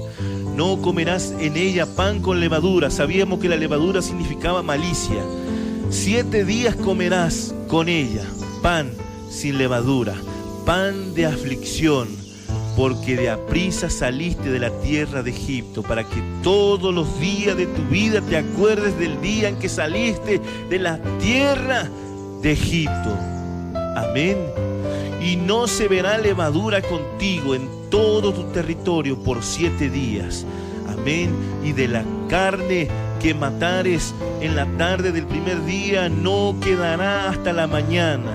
S1: No comerás en ella pan con levadura. Sabíamos que la levadura significaba malicia. 7 días comerás con ella pan sin levadura, pan de aflicción, porque de aprisa saliste de la tierra de Egipto, para que todos los días de tu vida te acuerdes del día en que saliste de la tierra de Egipto. Amén. Y no se verá levadura contigo en todo tu territorio por 7 días. Amén. Y de la carne que matares en la tarde del primer día no quedará hasta la mañana.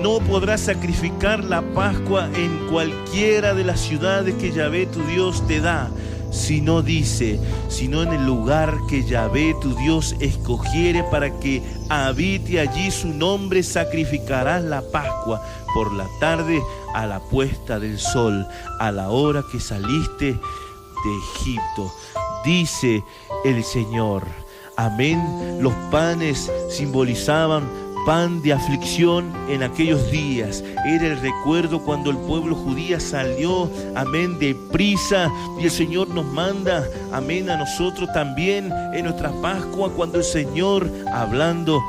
S1: No podrás sacrificar la Pascua en cualquiera de las ciudades que Yahvé tu Dios te da, sino en el lugar que Yahvé tu Dios escogiere para que habite allí su nombre, sacrificarás la Pascua por la tarde a la puesta del sol, a la hora que saliste de Egipto, dice el Señor. Amén. Los panes simbolizaban pan de aflicción en aquellos días. Era el recuerdo cuando el pueblo judío salió, amén, de prisa, y el Señor nos manda, amén, a nosotros también en nuestra Pascua, cuando el Señor, hablando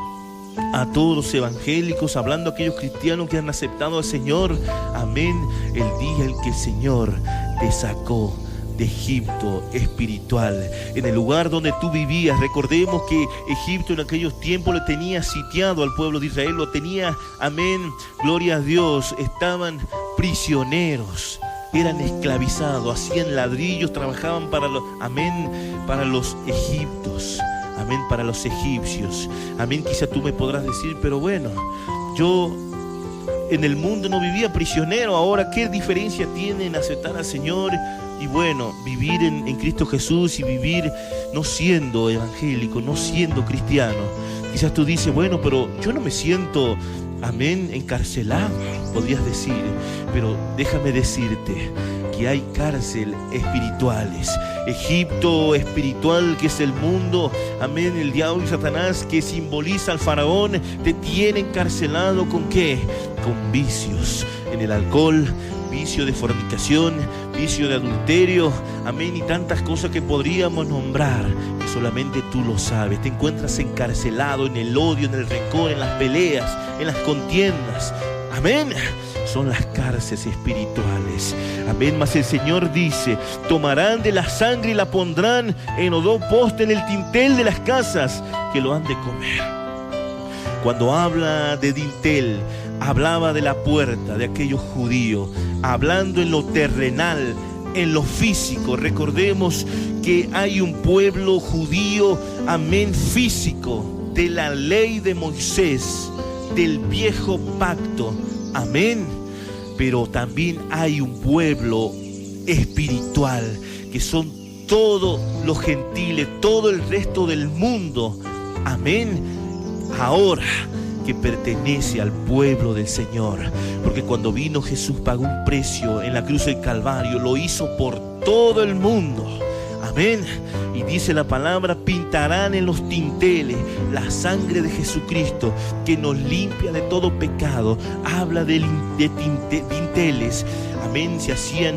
S1: a todos los evangélicos, hablando a aquellos cristianos que han aceptado al Señor, amén, el día en que el Señor te sacó de Egipto espiritual, en el lugar donde tú vivías. Recordemos que Egipto en aquellos tiempos le tenía sitiado al pueblo de Israel, lo tenía, amén, gloria a Dios, estaban prisioneros, eran esclavizados, hacían ladrillos, trabajaban para los, amén, para los egipcios, amén, para los egipcios, amén. Quizá tú me podrás decir, pero bueno, yo en el mundo no vivía prisionero, ahora ¿qué diferencia tiene en aceptar al Señor? Y bueno, vivir en Cristo Jesús y vivir no siendo evangélico, no siendo cristiano. Quizás tú dices, bueno, pero yo no me siento, amén, encarcelado, podrías decir. Pero déjame decirte que hay cárcel espirituales. Egipto espiritual, que es el mundo, amén, el diablo y Satanás, que simboliza al faraón, te tiene encarcelado ¿con qué? Con vicios, en el alcohol, vicio de fornicación, vicio de adulterio, amén, y tantas cosas que podríamos nombrar, que solamente tú lo sabes. Te encuentras encarcelado en el odio, en el rencor, en las peleas, en las contiendas, amén. Son las cárceles espirituales, amén. Mas el Señor dice: tomarán de la sangre y la pondrán en los 2 postes en el dintel de las casas que lo han de comer. Cuando habla de dintel, hablaba de la puerta de aquellos judíos, hablando en lo terrenal, en lo físico. Recordemos que hay un pueblo judío, amén, físico, de la ley de Moisés, del viejo pacto, amén. Pero también hay un pueblo espiritual, que son todos los gentiles, todo el resto del mundo, amén, ahora que pertenece al pueblo del Señor. Porque cuando vino Jesús pagó un precio en la cruz del Calvario, lo hizo por todo el mundo, amén. Y dice la palabra: pintarán en los dinteles la sangre de Jesucristo, que nos limpia de todo pecado. Habla de dinteles, amén, se hacían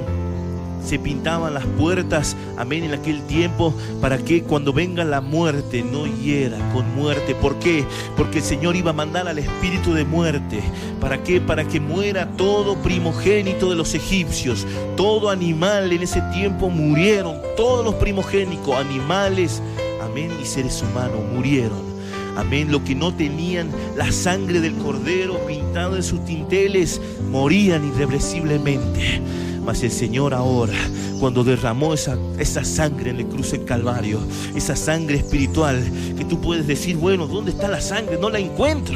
S1: se pintaban las puertas, amén, en aquel tiempo, para que cuando venga la muerte no hiera con muerte. ¿Por qué? Porque el Señor iba a mandar al espíritu de muerte. ¿Para qué? Para que muera todo primogénito de los egipcios. Todo animal en ese tiempo murieron, todos los primogénitos, animales, amén, y seres humanos murieron. Amén, los que no tenían la sangre del cordero pintada en sus tinteles morían irreversiblemente. Mas el Señor ahora, cuando derramó esa sangre en la cruz del Calvario, esa sangre espiritual, que tú puedes decir, bueno, ¿dónde está la sangre? No la encuentro.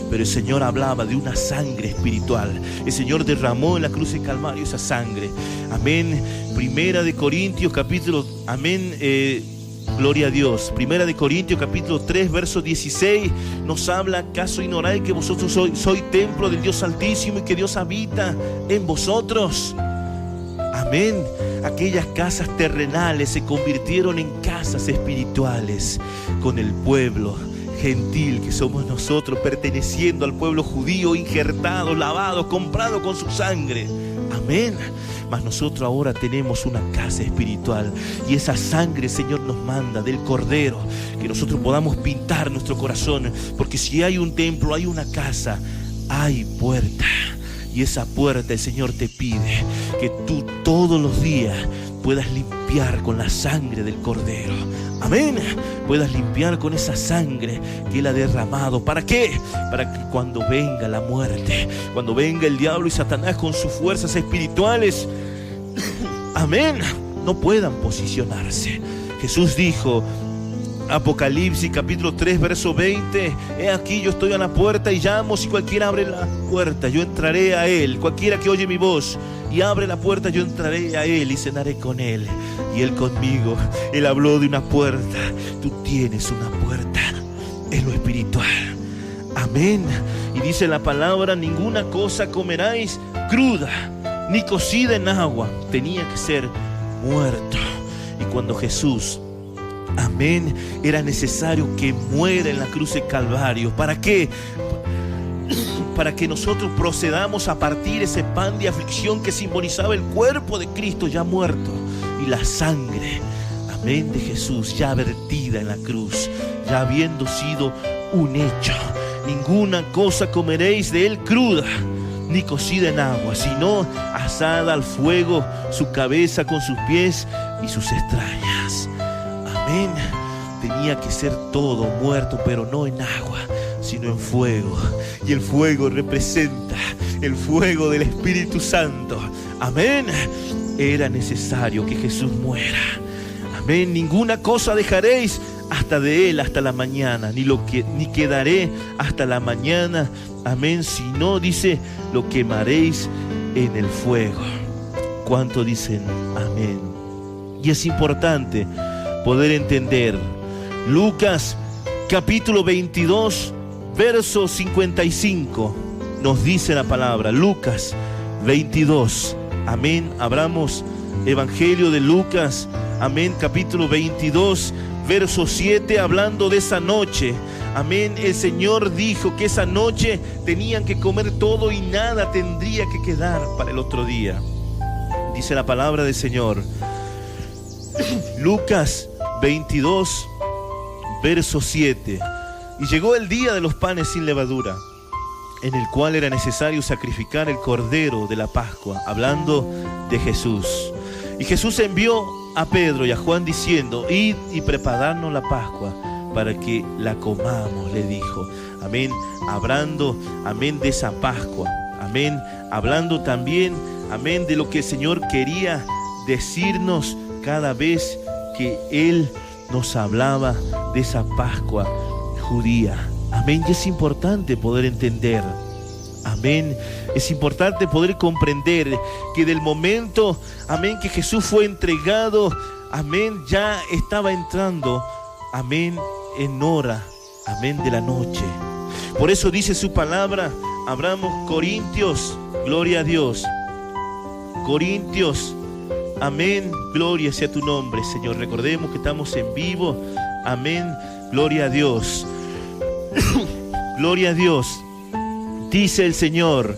S1: Pero el Señor hablaba de una sangre espiritual. El Señor derramó en la cruz del Calvario esa sangre. Amén. Primera de Corintios capítulo, amén, gloria a Dios. Primera de Corintios capítulo 3 verso 16 nos habla: ¿acaso ignoráis que vosotros sois templo del Dios Altísimo y que Dios habita en vosotros? Amén. Aquellas casas terrenales se convirtieron en casas espirituales con el pueblo gentil que somos nosotros, perteneciendo al pueblo judío, injertados, lavados, comprados con su sangre. Amén. Mas nosotros ahora tenemos una casa espiritual, y esa sangre el Señor nos manda del Cordero, que nosotros podamos pintar nuestro corazón, porque si hay un templo, hay una casa, hay puerta, y esa puerta el Señor te pide que tú todos los días puedas limpiar con la sangre del Cordero. Amén. Puedas limpiar con esa sangre que Él ha derramado. ¿Para qué? Para que cuando venga la muerte, cuando venga el diablo y Satanás con sus fuerzas espirituales, amén, no puedan posicionarse. Jesús dijo, Apocalipsis capítulo 3 verso 20: he aquí, yo estoy a la puerta y llamo. Si cualquiera abre la puerta, yo entraré a él. Cualquiera que oye mi voz y abre la puerta, yo entraré a él y cenaré con él y él conmigo. Él habló de una puerta. Tú tienes una puerta en lo espiritual. Amén. Y dice la palabra: ninguna cosa comeráis cruda ni cocida en agua. Tenía que ser muerto. Y cuando Jesús, amén, era necesario que muera en la cruz del Calvario. ¿Para qué? Para que nosotros procedamos a partir ese pan de aflicción que simbolizaba el cuerpo de Cristo ya muerto, y la sangre, amén, de Jesús ya vertida en la cruz, ya habiendo sido un hecho. Ninguna cosa comeréis de él cruda ni cocida en agua, sino asada al fuego, su cabeza con sus pies y sus extrañas. Amén. Tenía que ser todo muerto, pero no en agua, sino en fuego. Y el fuego representa el fuego del Espíritu Santo. Amén. Era necesario que Jesús muera. Amén. Ninguna cosa dejaréis hasta de él hasta la mañana, ni quedaré hasta la mañana. Amén. Si no, dice, lo quemaréis en el fuego. ¿Cuánto dicen amén? Y es importante poder entender Lucas capítulo 22 verso 55. Nos dice la palabra, Lucas 22, amén. Abramos Evangelio de Lucas, amén, capítulo 22 verso 7, hablando de esa noche. Amén. El Señor dijo que esa noche tenían que comer todo y nada tendría que quedar para el otro día. Dice la palabra del Señor, Lucas 22 verso 7: y llegó el día de los panes sin levadura, en el cual era necesario sacrificar el cordero de la Pascua, hablando de Jesús. Y Jesús envió a Pedro y a Juan diciendo: id y preparadnos la Pascua para que la comamos, le dijo. Amén. Hablando, amén, de esa Pascua. Amén. Hablando también, amén, de lo que el Señor quería decirnos cada vez que Él nos hablaba de esa Pascua judía. Amén. Y es importante poder entender, amén, es importante poder comprender que del momento, amén, que Jesús fue entregado, amén, ya estaba entrando, amén, en hora, amén, de la noche. Por eso dice su palabra, abramos Corintios, gloria a Dios, Corintios, amén, gloria sea tu nombre, Señor. Recordemos que estamos en vivo, amén, gloria a Dios. Gloria a Dios. Dice el Señor,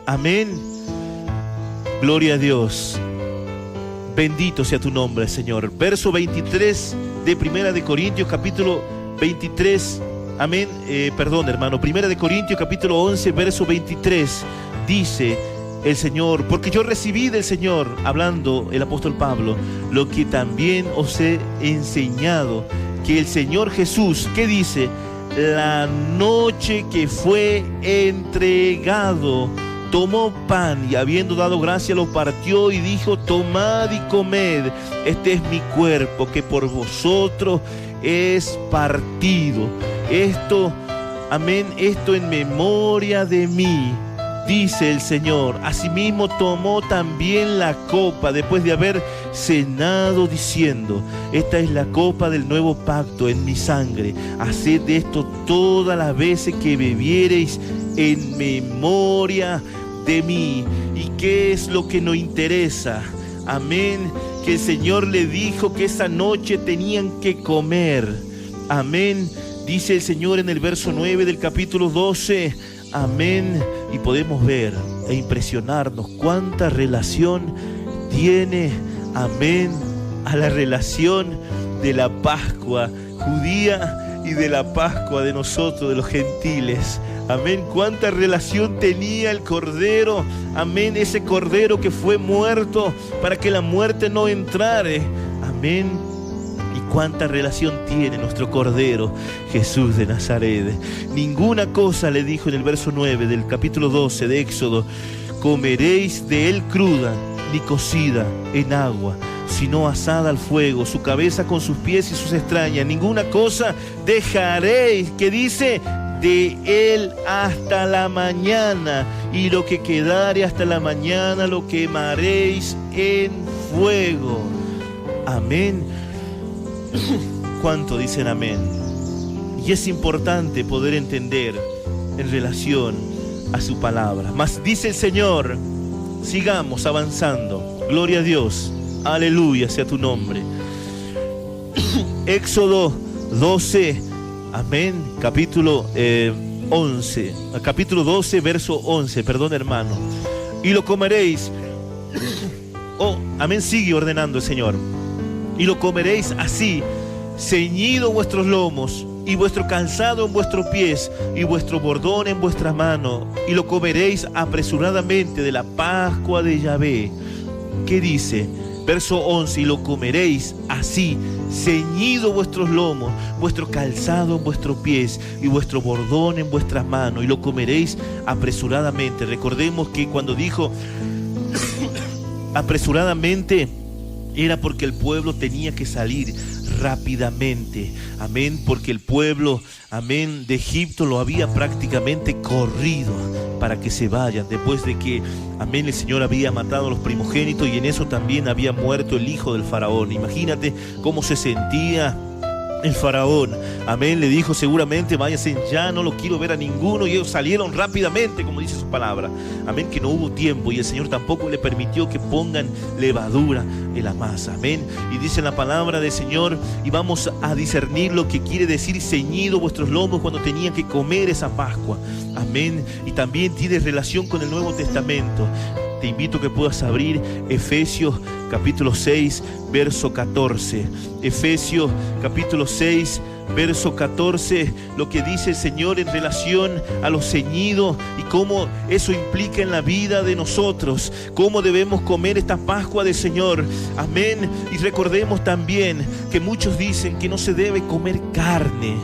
S1: amén, Gloria a Dios. Bendito sea tu nombre, Señor. Verso 23 de Primera de Corintios, capítulo 23. Amén. Hermano. Primera de Corintios, capítulo 11, verso 23. Dice el Señor: porque yo recibí del Señor, hablando el apóstol Pablo, lo que también os he enseñado, que el Señor Jesús, ¿qué dice? La noche que fue entregado, tomó pan y habiendo dado gracia lo partió y dijo: tomad y comed, este es mi cuerpo que por vosotros es partido. Esto, amén, esto en memoria de mí, dice el Señor. Asimismo tomó también la copa después de haber cenado, diciendo: esta es la copa del nuevo pacto en mi sangre. Haced esto todas las veces que bebiereis en memoria de mí. ¿Y qué es lo que nos interesa? Amén. Que el Señor le dijo que esa noche tenían que comer. Amén. Dice el Señor en el verso 9 del capítulo 12. Amén. Y podemos ver e impresionarnos cuánta relación tiene, amén, a la relación de la Pascua judía y de la Pascua de nosotros, de los gentiles. Amén. Cuánta relación tenía el Cordero. Amén. Ese Cordero que fue muerto para que la muerte no entrare. Amén. Y cuánta relación tiene nuestro Cordero Jesús de Nazaret. Ninguna cosa, le dijo en el verso 9 del capítulo 12 de Éxodo, comeréis de él cruda ni cocida en agua, sino asada al fuego, su cabeza con sus pies y sus extrañas. Ninguna cosa dejaréis, que dice, de él hasta la mañana, y lo que quedare hasta la mañana lo quemaréis en fuego. Amén. ¿Cuánto dicen amén? Y es importante poder entender en relación a su palabra. Mas dice el Señor, sigamos avanzando. Gloria a Dios. Aleluya sea tu nombre. Éxodo 12, amén, capítulo 11, capítulo 12, verso 11, perdón, hermano. Y lo comeréis. Oh, amén, sigue ordenando el Señor. Y lo comeréis así, ceñido vuestros lomos, y vuestro calzado en vuestros pies, y vuestro bordón en vuestras manos, y lo comeréis apresuradamente de la Pascua de Yahvé. ¿Qué dice? Verso 11, y lo comeréis así, ceñido vuestros lomos, vuestro calzado en vuestros pies, y vuestro bordón en vuestras manos, y lo comeréis apresuradamente. Recordemos que cuando dijo apresuradamente, era porque el pueblo tenía que salir rápidamente. Amén. Porque el pueblo, amén, de Egipto lo había prácticamente corrido para que se vayan. Después de que, amén, el Señor había matado a los primogénitos, y en eso también había muerto el hijo del faraón. Imagínate cómo se sentía el faraón. Amén. Le dijo seguramente: váyanse ya, no lo quiero ver a ninguno. Y ellos salieron rápidamente, como dice su palabra. Amén. Que no hubo tiempo, y el Señor tampoco le permitió que pongan levadura en la masa. Amén. Y dice la palabra del Señor, y vamos a discernir lo que quiere decir ceñido vuestros lomos cuando tenían que comer esa Pascua. Amén. Y también tiene relación con el Nuevo Testamento. Te invito a que puedas abrir Efesios capítulo 6, verso 14. Efesios capítulo 6, verso 14, lo que dice el Señor en relación a los ceñidos y cómo eso implica en la vida de nosotros, cómo debemos comer esta Pascua del Señor. Amén. Y recordemos también que muchos dicen que no se debe comer carne.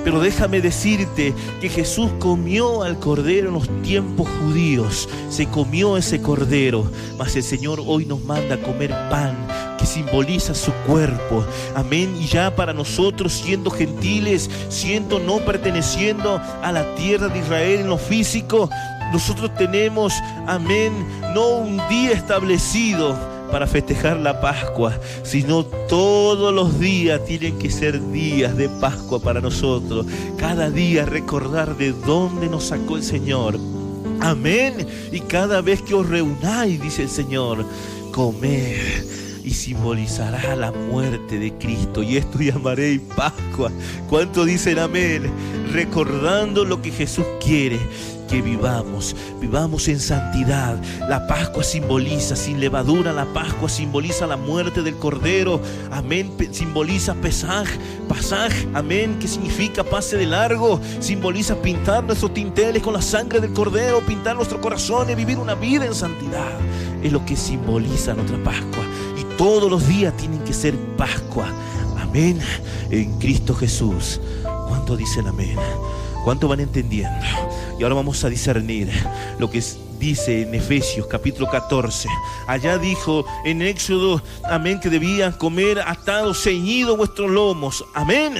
S1: Pero déjame decirte que Jesús comió al cordero en los tiempos judíos. Se comió ese cordero. Mas el Señor hoy nos manda a comer pan que simboliza su cuerpo. Amén. Y ya para nosotros, siendo gentiles, siendo no perteneciendo a la tierra de Israel en lo físico, nosotros tenemos, amén, no un día establecido para festejar la Pascua, sino todos los días tienen que ser días de Pascua para nosotros. Cada día recordar de dónde nos sacó el Señor. Amén. Y cada vez que os reunáis, dice el Señor, comed. y simbolizará la muerte de Cristo. Y esto llamaréis Pascua. ¿Cuántos dicen amén? Recordando lo que Jesús quiere que vivamos en santidad. La Pascua simboliza, sin levadura, la Pascua simboliza la muerte del Cordero, amén, simboliza Pesaj, amén, que significa pase de largo, simboliza pintar nuestros tinteles con la sangre del Cordero, pintar nuestros corazones, vivir una vida en santidad, es lo que simboliza nuestra Pascua, y todos los días tienen que ser Pascua, amén, en Cristo Jesús. ¿Cuántos dicen amén? ¿Cuántos van entendiendo? Y ahora vamos a discernir lo que dice en Efesios capítulo 14. Allá dijo en Éxodo, amén, que debían comer atados, ceñidos vuestros lomos, amén.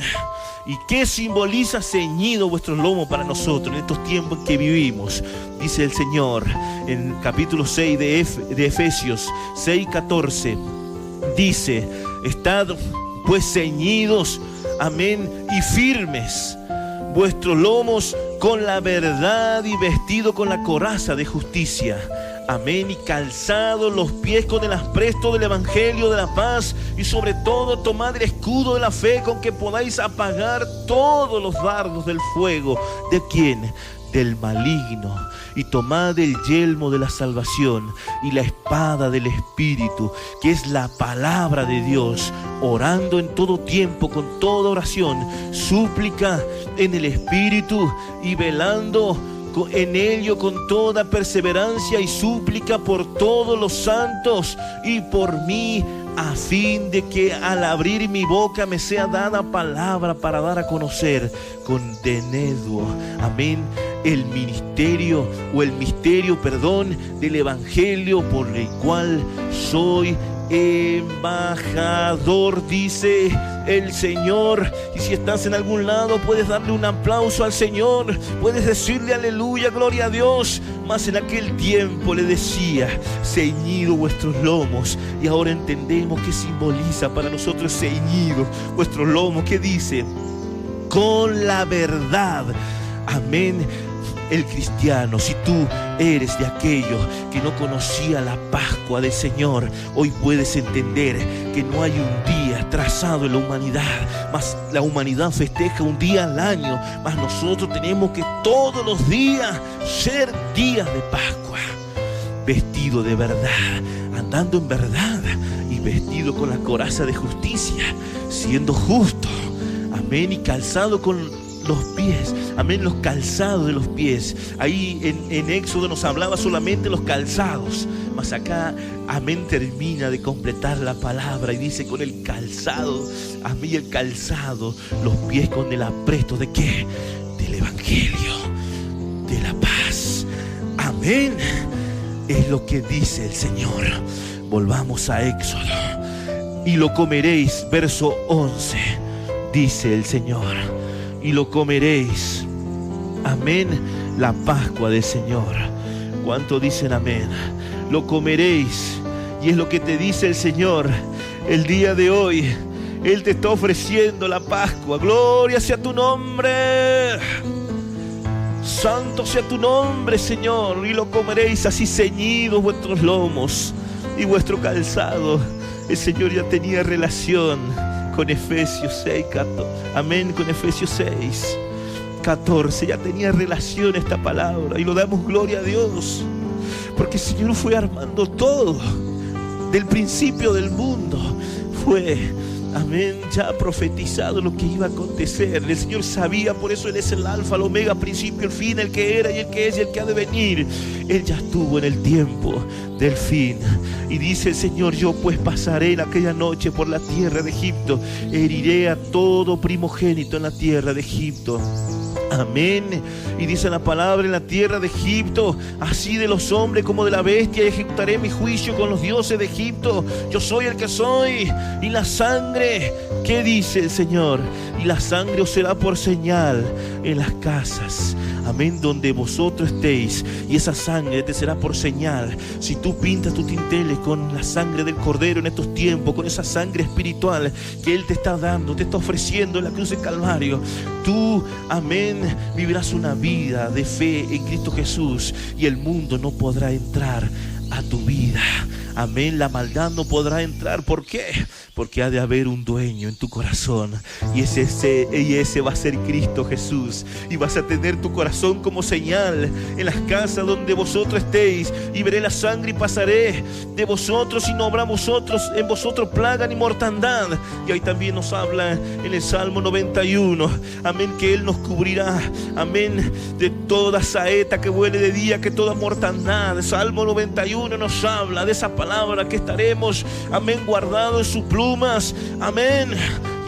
S1: ¿Y qué simboliza ceñido vuestros lomos para nosotros en estos tiempos en que vivimos? Dice el Señor en capítulo 6 de Efesios 6:14. Dice, estad pues ceñidos, amén, y firmes vuestros lomos con la verdad y vestido con la coraza de justicia, amén, y calzados los pies con el apresto del evangelio de la paz, y sobre todo tomad el escudo de la fe con que podáis apagar todos los dardos del fuego. ¿De quién? Del maligno. Y tomad el yelmo de la salvación y la espada del Espíritu, que es la palabra de Dios, orando en todo tiempo con toda oración, súplica en el Espíritu, y velando en ello con toda perseverancia y súplica por todos los santos y por mí, a fin de que al abrir mi boca me sea dada palabra para dar a conocer con denuedo, amén, el misterio del evangelio, por el cual soy embajador, dice el Señor. Y si estás en algún lado, puedes darle un aplauso al Señor, puedes decirle aleluya, gloria a Dios. Mas en aquel tiempo le decía, ceñido vuestros lomos, y ahora entendemos que simboliza para nosotros ceñido vuestros lomos. ¿Qué dice? Con la verdad, amén. El cristiano, si tú eres de aquellos que no conocía la Pascua del Señor, hoy puedes entender que no hay un día trazado en la humanidad, mas la humanidad festeja un día al año, mas nosotros tenemos que todos los días ser días de Pascua, vestido de verdad, andando en verdad y vestido con la coraza de justicia, siendo justo, amén, y calzado con los pies, amén, los calzados de los pies. Ahí en Éxodo nos hablaba solamente los calzados, mas acá, amén, termina de completar la palabra y dice con el calzado, amén, el calzado, los pies con el apresto ¿de qué? Del evangelio, de la paz, amén. Es lo que dice el Señor. Volvamos a Éxodo. Y lo comeréis, verso 11, dice el Señor, y lo comeréis, amén, la Pascua del Señor. ¿Cuánto dicen amén? Lo comeréis, y es lo que te dice el Señor el día de hoy. Él te está ofreciendo la Pascua. Gloria sea tu nombre, santo sea tu nombre, Señor. Y lo comeréis así ceñidos vuestros lomos y vuestro calzado. El Señor ya tenía relación con Efesios 6, 14, amén, con Efesios 6, 14, ya tenía relación esta palabra, y lo damos gloria a Dios, porque el Señor fue armando todo, del principio del mundo, fue, amén, ya profetizado lo que iba a acontecer. El Señor sabía, por eso Él es el alfa, el omega, principio, el fin, el que era y el que es y el que ha de venir. Él ya estuvo en el tiempo del fin. Y dice el Señor, yo pues pasaré en aquella noche por la tierra de Egipto, heriré a todo primogénito en la tierra de Egipto. Amén. Y dice la palabra, en la tierra de Egipto, así de los hombres como de la bestia, ejecutaré mi juicio con los dioses de Egipto. Yo soy el que soy. Y la sangre, ¿qué dice el Señor? Y la sangre os será por señal en las casas, amén, donde vosotros estéis. Y esa sangre te será por señal. Si tú pintas tus tinteles con la sangre del Cordero en estos tiempos, con esa sangre espiritual que Él te está dando, te está ofreciendo en la cruz del Calvario, tú, amén, vivirás una vida de fe en Cristo Jesús, y el mundo no podrá entrar a tu vida. amén, la maldad no podrá entrar. ¿Por qué? Porque ha de haber un dueño en tu corazón, y ese va a ser Cristo Jesús. Y vas a tener tu corazón como señal en las casas donde vosotros estéis. Y veré la sangre y pasaré de vosotros, y no habrá en vosotros plaga ni mortandad. Y ahí también nos habla en el Salmo 91, amén, que Él nos cubrirá, amén, de toda saeta que vuele de día, que toda mortandad. El Salmo 91 nos habla de esa palabra, que estaremos, amén, guardados en sus plumas, amén.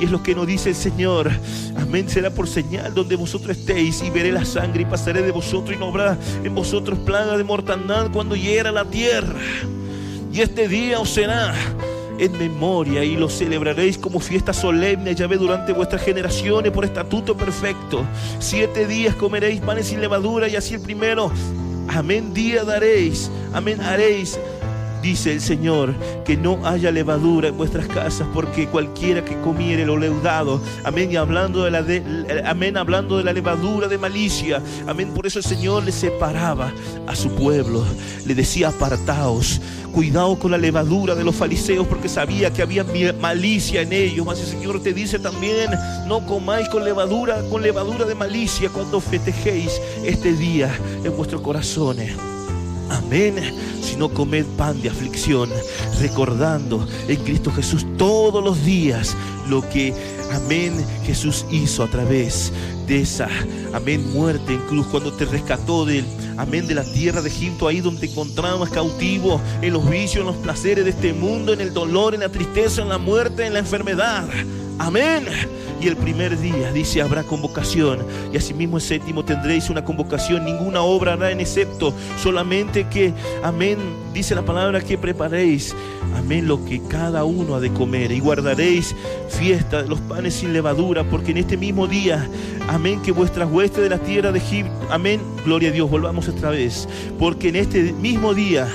S1: Y es lo que nos dice el Señor, amén, será por señal donde vosotros estéis, y veré la sangre y pasaré de vosotros, y no habrá en vosotros plaga de mortandad cuando hiera la tierra. Y este día os será en memoria, y lo celebraréis como fiesta solemne a Yahvé durante vuestras generaciones por estatuto perfecto. 7 días comeréis panes sin levadura, y así el primero, amén, día daréis, amén, haréis, dice el Señor, que no haya levadura en vuestras casas, porque cualquiera que comiere lo leudado, amén, y hablando de la levadura de malicia, amén, por eso el Señor le separaba a su pueblo, le decía: apartaos, cuidado con la levadura de los fariseos, porque sabía que había malicia en ellos. Mas el Señor te dice también: no comáis con levadura de malicia cuando festejéis este día en vuestros corazones. Amén. Sino comed pan de aflicción, recordando en Cristo Jesús todos los días lo que, amén, Jesús hizo a través de esa, amén, muerte en cruz, cuando te rescató de la tierra de Egipto, ahí donde te encontrabas cautivo en los vicios, en los placeres de este mundo, en el dolor, en la tristeza, en la muerte, en la enfermedad. Amén. Y el primer día dice: habrá convocación, y asimismo el 7º tendréis una convocación. Ninguna obra hará en excepto, solamente que, amén, dice la palabra, que preparéis, amén, lo que cada uno ha de comer, y guardaréis fiesta de los panes sin levadura, porque en este mismo día, amén, que vuestras huestes de la tierra de Egipto, amén, gloria a Dios, volvamos otra vez, porque en este mismo día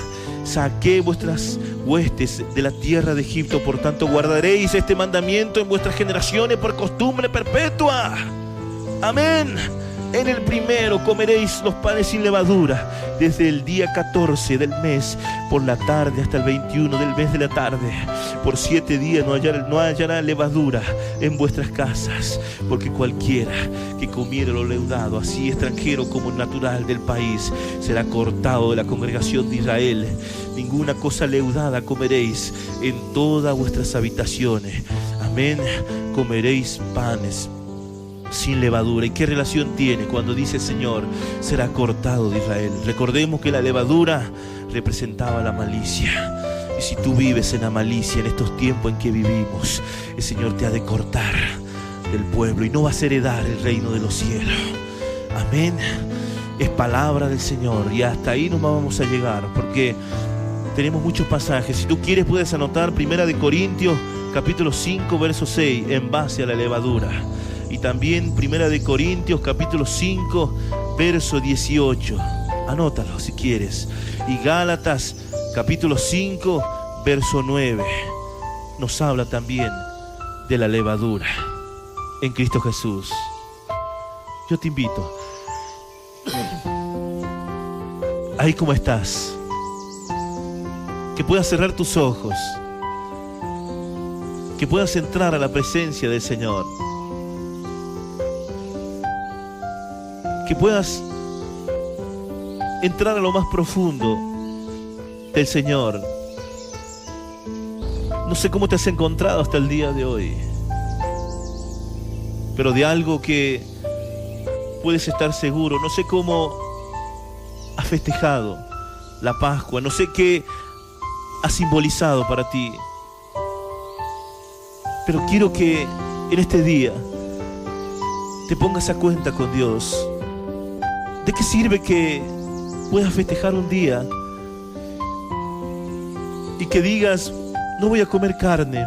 S1: saqué vuestras huestes de la tierra de Egipto. Por tanto, guardaréis este mandamiento en vuestras generaciones por costumbre perpetua. Amén. En el primero comeréis los panes sin levadura, desde el día 14 del mes por la tarde hasta el 21 del mes de la tarde. Por 7 días no hallará levadura en vuestras casas, porque cualquiera que comiere lo leudado, así extranjero como natural del país, será cortado de la congregación de Israel. Ninguna cosa leudada comeréis en todas vuestras habitaciones. Amén. Comeréis panes sin levadura. ¿Y qué relación tiene cuando dice el Señor: será cortado de Israel? Recordemos que la levadura representaba la malicia. Y si tú vives en la malicia en estos tiempos en que vivimos, el Señor te ha de cortar del pueblo y no vas a heredar el reino de los cielos. Amén. Es palabra del Señor, y hasta ahí nos vamos a llegar, porque tenemos muchos pasajes. Si tú quieres puedes anotar 1 Corintios capítulo 5 verso 6 en base a la levadura. Y también 1 Corintios capítulo 5 verso 18. Anótalo si quieres. Y Gálatas capítulo 5 verso 9 nos habla también de la levadura en Cristo Jesús. Yo te invito, ahí como estás, que puedas cerrar tus ojos, que puedas entrar a la presencia del Señor, que puedas entrar a lo más profundo del Señor. No sé cómo te has encontrado hasta el día de hoy, pero de algo que puedes estar seguro. No sé cómo has festejado la Pascua, no sé qué ha simbolizado para ti, pero quiero que en este día te pongas a cuenta con Dios. ¿De qué sirve que puedas festejar un día y que digas: no voy a comer carne,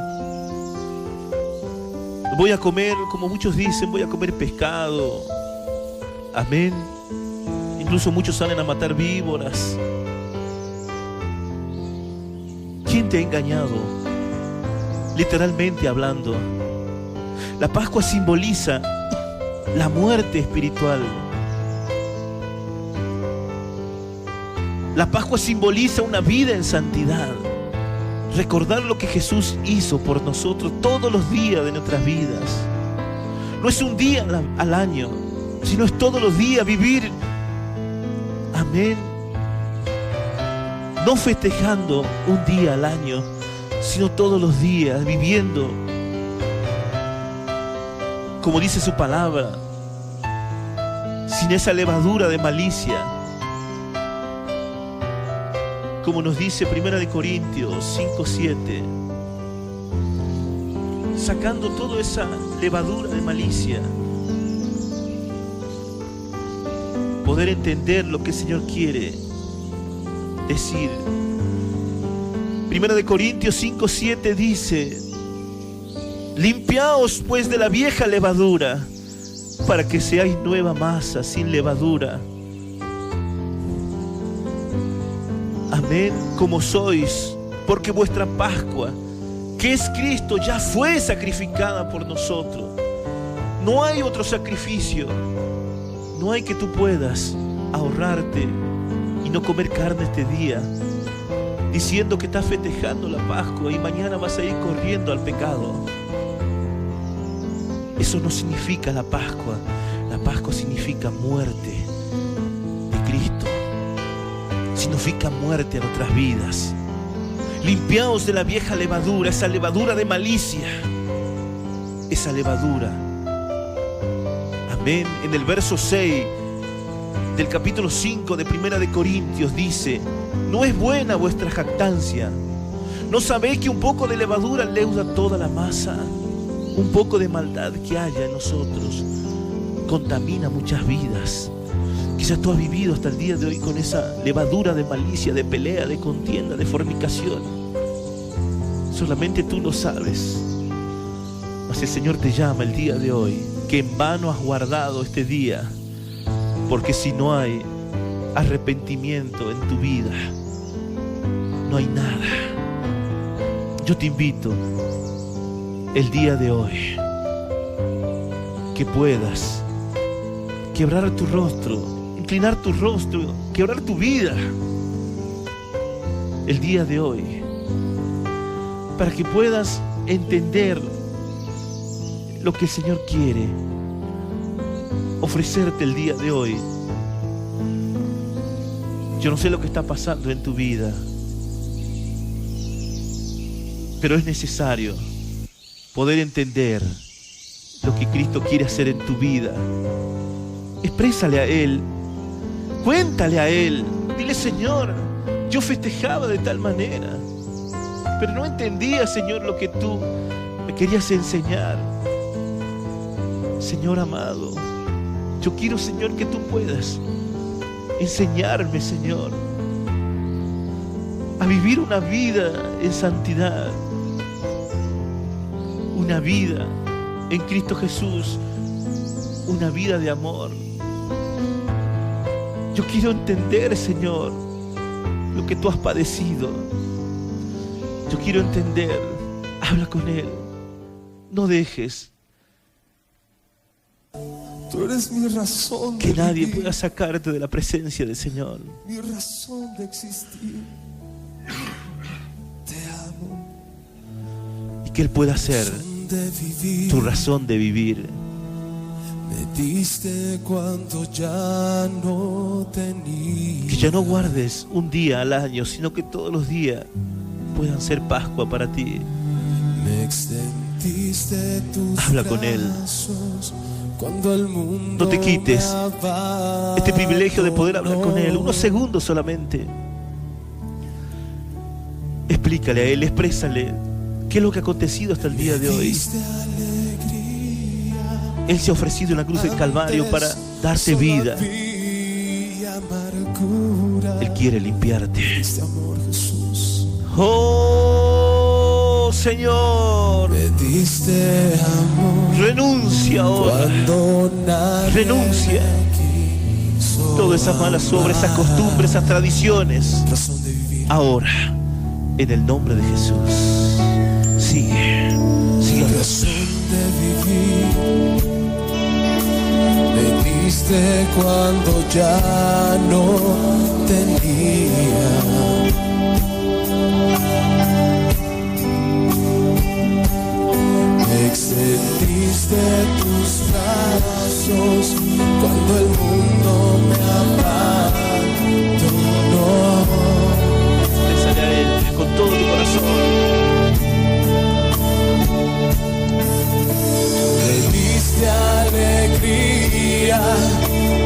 S1: voy a comer, como muchos dicen, voy a comer pescado? Amén. Incluso muchos salen a matar víboras. ¿Quién te ha engañado? Literalmente hablando, la Pascua simboliza la muerte espiritual. La Pascua simboliza una vida en santidad. recordar lo que Jesús hizo por nosotros todos los días de nuestras vidas. No es un día al año, sino es todos los días vivir. Amén. No festejando un día al año, sino todos los días viviendo, como dice su palabra, sin esa levadura de malicia. Como nos dice 1 Corintios 5:7, sacando toda esa levadura de malicia, poder entender lo que el Señor quiere decir. 1 Corintios 5:7 dice: limpiaos pues de la vieja levadura, para que seáis nueva masa sin levadura. Amén, como sois, porque vuestra Pascua, que es Cristo, ya fue sacrificada por nosotros. No hay otro sacrificio. No hay que tú puedas ahorrarte y no comer carne este día, diciendo que estás festejando la Pascua y mañana vas a ir corriendo al pecado. Eso no significa la Pascua. La Pascua significa muerte de Cristo. Significa muerte a nuestras vidas. Limpiaos de la vieja levadura, esa levadura de malicia, esa levadura. Amén. En el verso 6 del capítulo 5 de 1 Corintios dice: no es buena vuestra jactancia. ¿No sabéis que un poco de levadura leuda toda la masa? Un poco de maldad que haya en nosotros contamina muchas vidas. Quizás tú has vivido hasta el día de hoy con esa levadura de malicia, de pelea, de contienda, de fornicación. Solamente tú lo sabes. Mas el Señor te llama el día de hoy, que en vano has guardado este día, porque si no hay arrepentimiento en tu vida, no hay nada. Yo te invito el día de hoy que puedas quebrar tu rostro, inclinar tu rostro, quebrar tu vida el día de hoy, para que puedas entender lo que el Señor quiere ofrecerte el día de hoy. Yo no sé lo que está pasando en tu vida, pero es necesario poder entender lo que Cristo quiere hacer en tu vida. Exprésale a Él, cuéntale a Él, dile: Señor, yo festejaba de tal manera, pero no entendía, Señor, lo que tú me querías enseñar. Señor amado, yo quiero, Señor, que tú puedas enseñarme, Señor, a vivir una vida en santidad, una vida en Cristo Jesús, una vida de amor. Yo quiero entender, Señor, lo que tú has padecido. Yo quiero entender. Habla con Él. No dejes
S2: Tú eres mi razón
S1: que
S2: de
S1: nadie
S2: vivir,
S1: pueda sacarte de la presencia del Señor.
S2: mi razón de existir. Te amo.
S1: Y que Él pueda ser
S2: De vivir.
S1: tu razón de vivir.
S2: Me diste cuando ya no tenía.
S1: Que ya no guardes un día al año, sino que todos los días puedan ser Pascua para ti.
S2: Me extendiste tus
S1: Habla con Él.
S2: brazos cuando el mundo
S1: No te quites
S2: me
S1: este privilegio de poder hablar con Él,
S2: abandonó.
S1: unos segundos solamente. Explícale a Él, exprésale qué es lo que ha acontecido hasta el día de hoy.
S2: Diste alegría.
S1: Él se ha ofrecido en la cruz del Calvario para darte vida.
S2: Había amargura.
S1: Él quiere limpiarte.
S2: Este amor, Jesús.
S1: Oh Señor,
S2: Me diste amor
S1: renuncia ahora.
S2: cuando nadie
S1: Renuncia
S2: me quiso
S1: todas esas malas obras, esas costumbres, esas tradiciones.
S2: razón de vivir.
S1: Ahora, en el nombre de Jesús. Sigue, sigue hablando.
S2: Razón de vivir. Me diste cuando ya no tenía. extendiste tus brazos cuando el mundo me abandonó.
S1: Exprésale a Él con todo tu corazón.
S2: Le diste alegría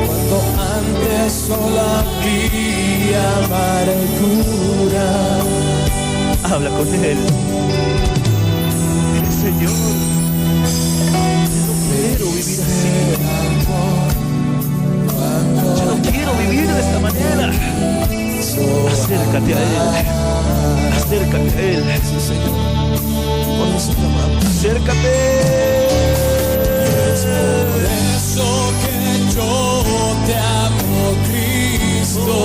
S2: cuando antes solo había amargura.
S1: Habla con Él. Dile, Señor, yo no quiero vivir así. Yo no quiero vivir de esta manera. Acércate a Él. Acércate a Él.
S2: Sí, Señor. Por eso clamamos.
S1: Acércate.
S2: Es por eso que yo te amo, Cristo.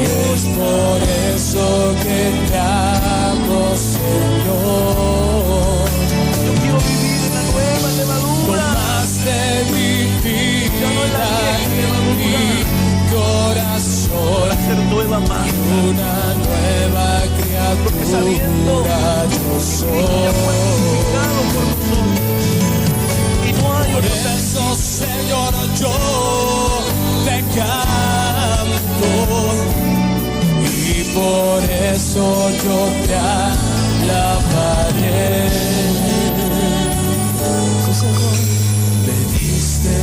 S2: Y es por eso que te amo, Señor.
S1: Yo quiero vivir en la nueva levadura.
S2: Tomaste mi vida y mi corazón.
S1: Para ser nueva más.
S2: Una nueva
S1: Porque sabiendo
S2: criatura yo
S1: que Cristo
S2: soy.
S1: ya fue crucificado por nosotros. Y no hay
S2: Por
S1: otro
S2: eso, Señor, yo te canto. Y por eso yo te alabaré. Me diste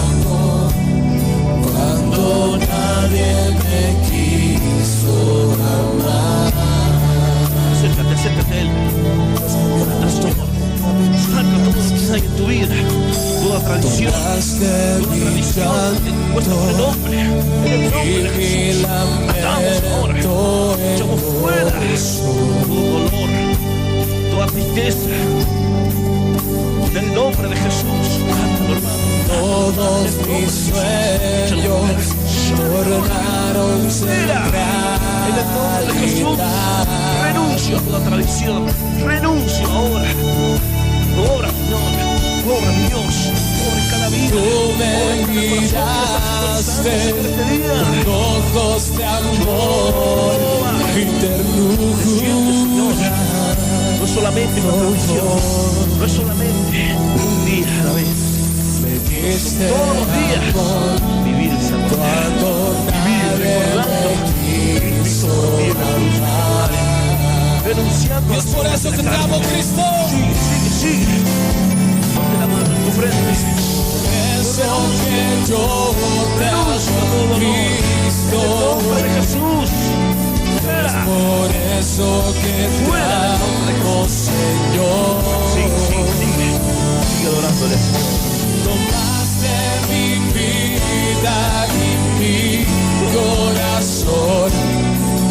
S2: amor cuando nadie me quiso amar.
S1: Acércate, acércate a Él. Saca todo lo que hay en tu vida. Toda tradición. Toda tradición. Puesta por el nombre. En el nombre de Jesús. Atamos ahora. Echamos fuera todo dolor. Toda tristeza. En el nombre de Jesús. Cántalo, hermano.
S2: Todos mis sueños tornaronse
S1: Mira, en el nombre de Jesús,
S2: realidad.
S1: renuncio a toda tradición, renuncio ahora. Obra, Señor, obra, mi Dios, obra en cada vida.
S2: Tú me miraste con ojos de amor y ternura.
S1: No es solamente una tradición, no es solamente un día a la vez.
S2: Me diste
S1: Todos los días
S2: amor
S1: vivir en santidad,
S2: cuando
S1: vivir
S2: nadie
S1: recordando
S2: me quiso amar.
S1: renunciando.
S2: Y es por eso que te amo, Cristo.
S1: Sigue, sigue, sigue. Ponte la mano en tu frente.
S2: Eso que yo te amo, Cristo.
S1: En el nombre de Jesús. Fuera.
S2: Por eso que te
S1: Fuera del nombre de
S2: amo, Señor.
S1: Sigue, sigue, sigue. Sigue adorándole, Señor.
S2: Tomaste mi vida y mi corazón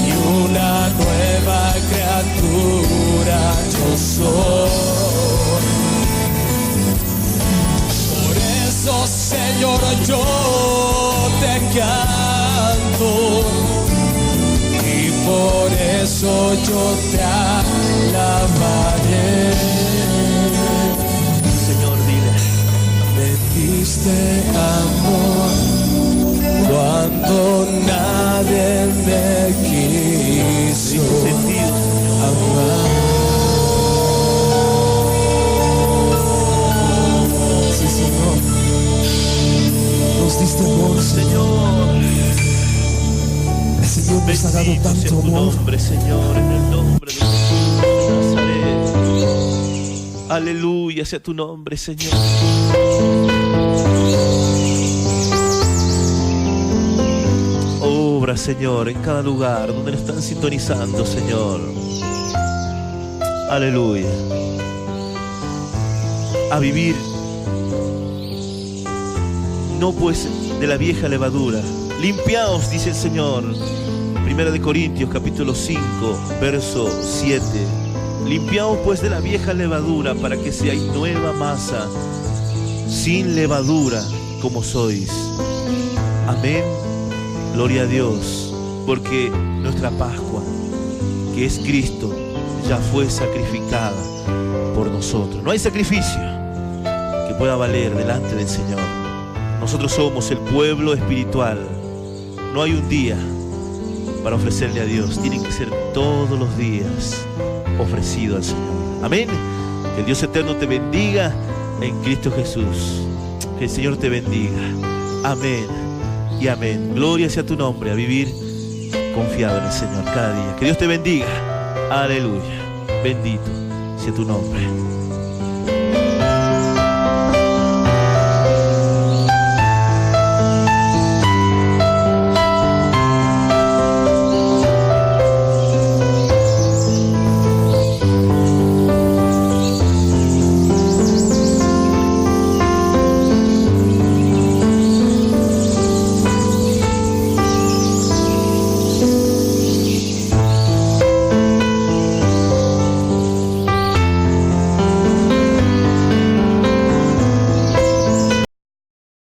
S2: y una nueva criatura yo soy. Por eso, Señor, yo te canto y por eso yo te alabaré.
S1: Señor, dile.
S2: Me diste amor cuando nadie me quiso
S1: Sentido.
S2: amar. Sí, Señor, nos diste amor,
S1: Señor,
S2: el Señor nos ha dado
S1: bendito sea
S2: tanto
S1: tu
S2: amor.
S1: nombre, Señor, en el nombre de Jesús de Nazaret. Aleluya sea tu nombre, Señor. Obra, Señor, en cada lugar donde nos están sintonizando, Señor. Aleluya. A vivir, no pues de la vieja levadura. Limpiaos, dice el Señor. Primera de Corintios, capítulo 5, verso 7. Limpiaos pues de la vieja levadura para que seáis nueva masa, sin levadura como sois. Amén. Gloria a Dios, porque nuestra Pascua, que es Cristo, ya fue sacrificada por nosotros. No hay sacrificio que pueda valer delante del Señor. Nosotros somos el pueblo espiritual. No hay un día para ofrecerle a Dios. Tienen que ser todos los días ofrecido al Señor. Amén. Que el Dios eterno te bendiga en Cristo Jesús. Que el Señor te bendiga. Amén y amén. Gloria sea tu nombre, a vivir confiado en el Señor cada día. Que Dios te bendiga. Aleluya. Bendito sea tu nombre.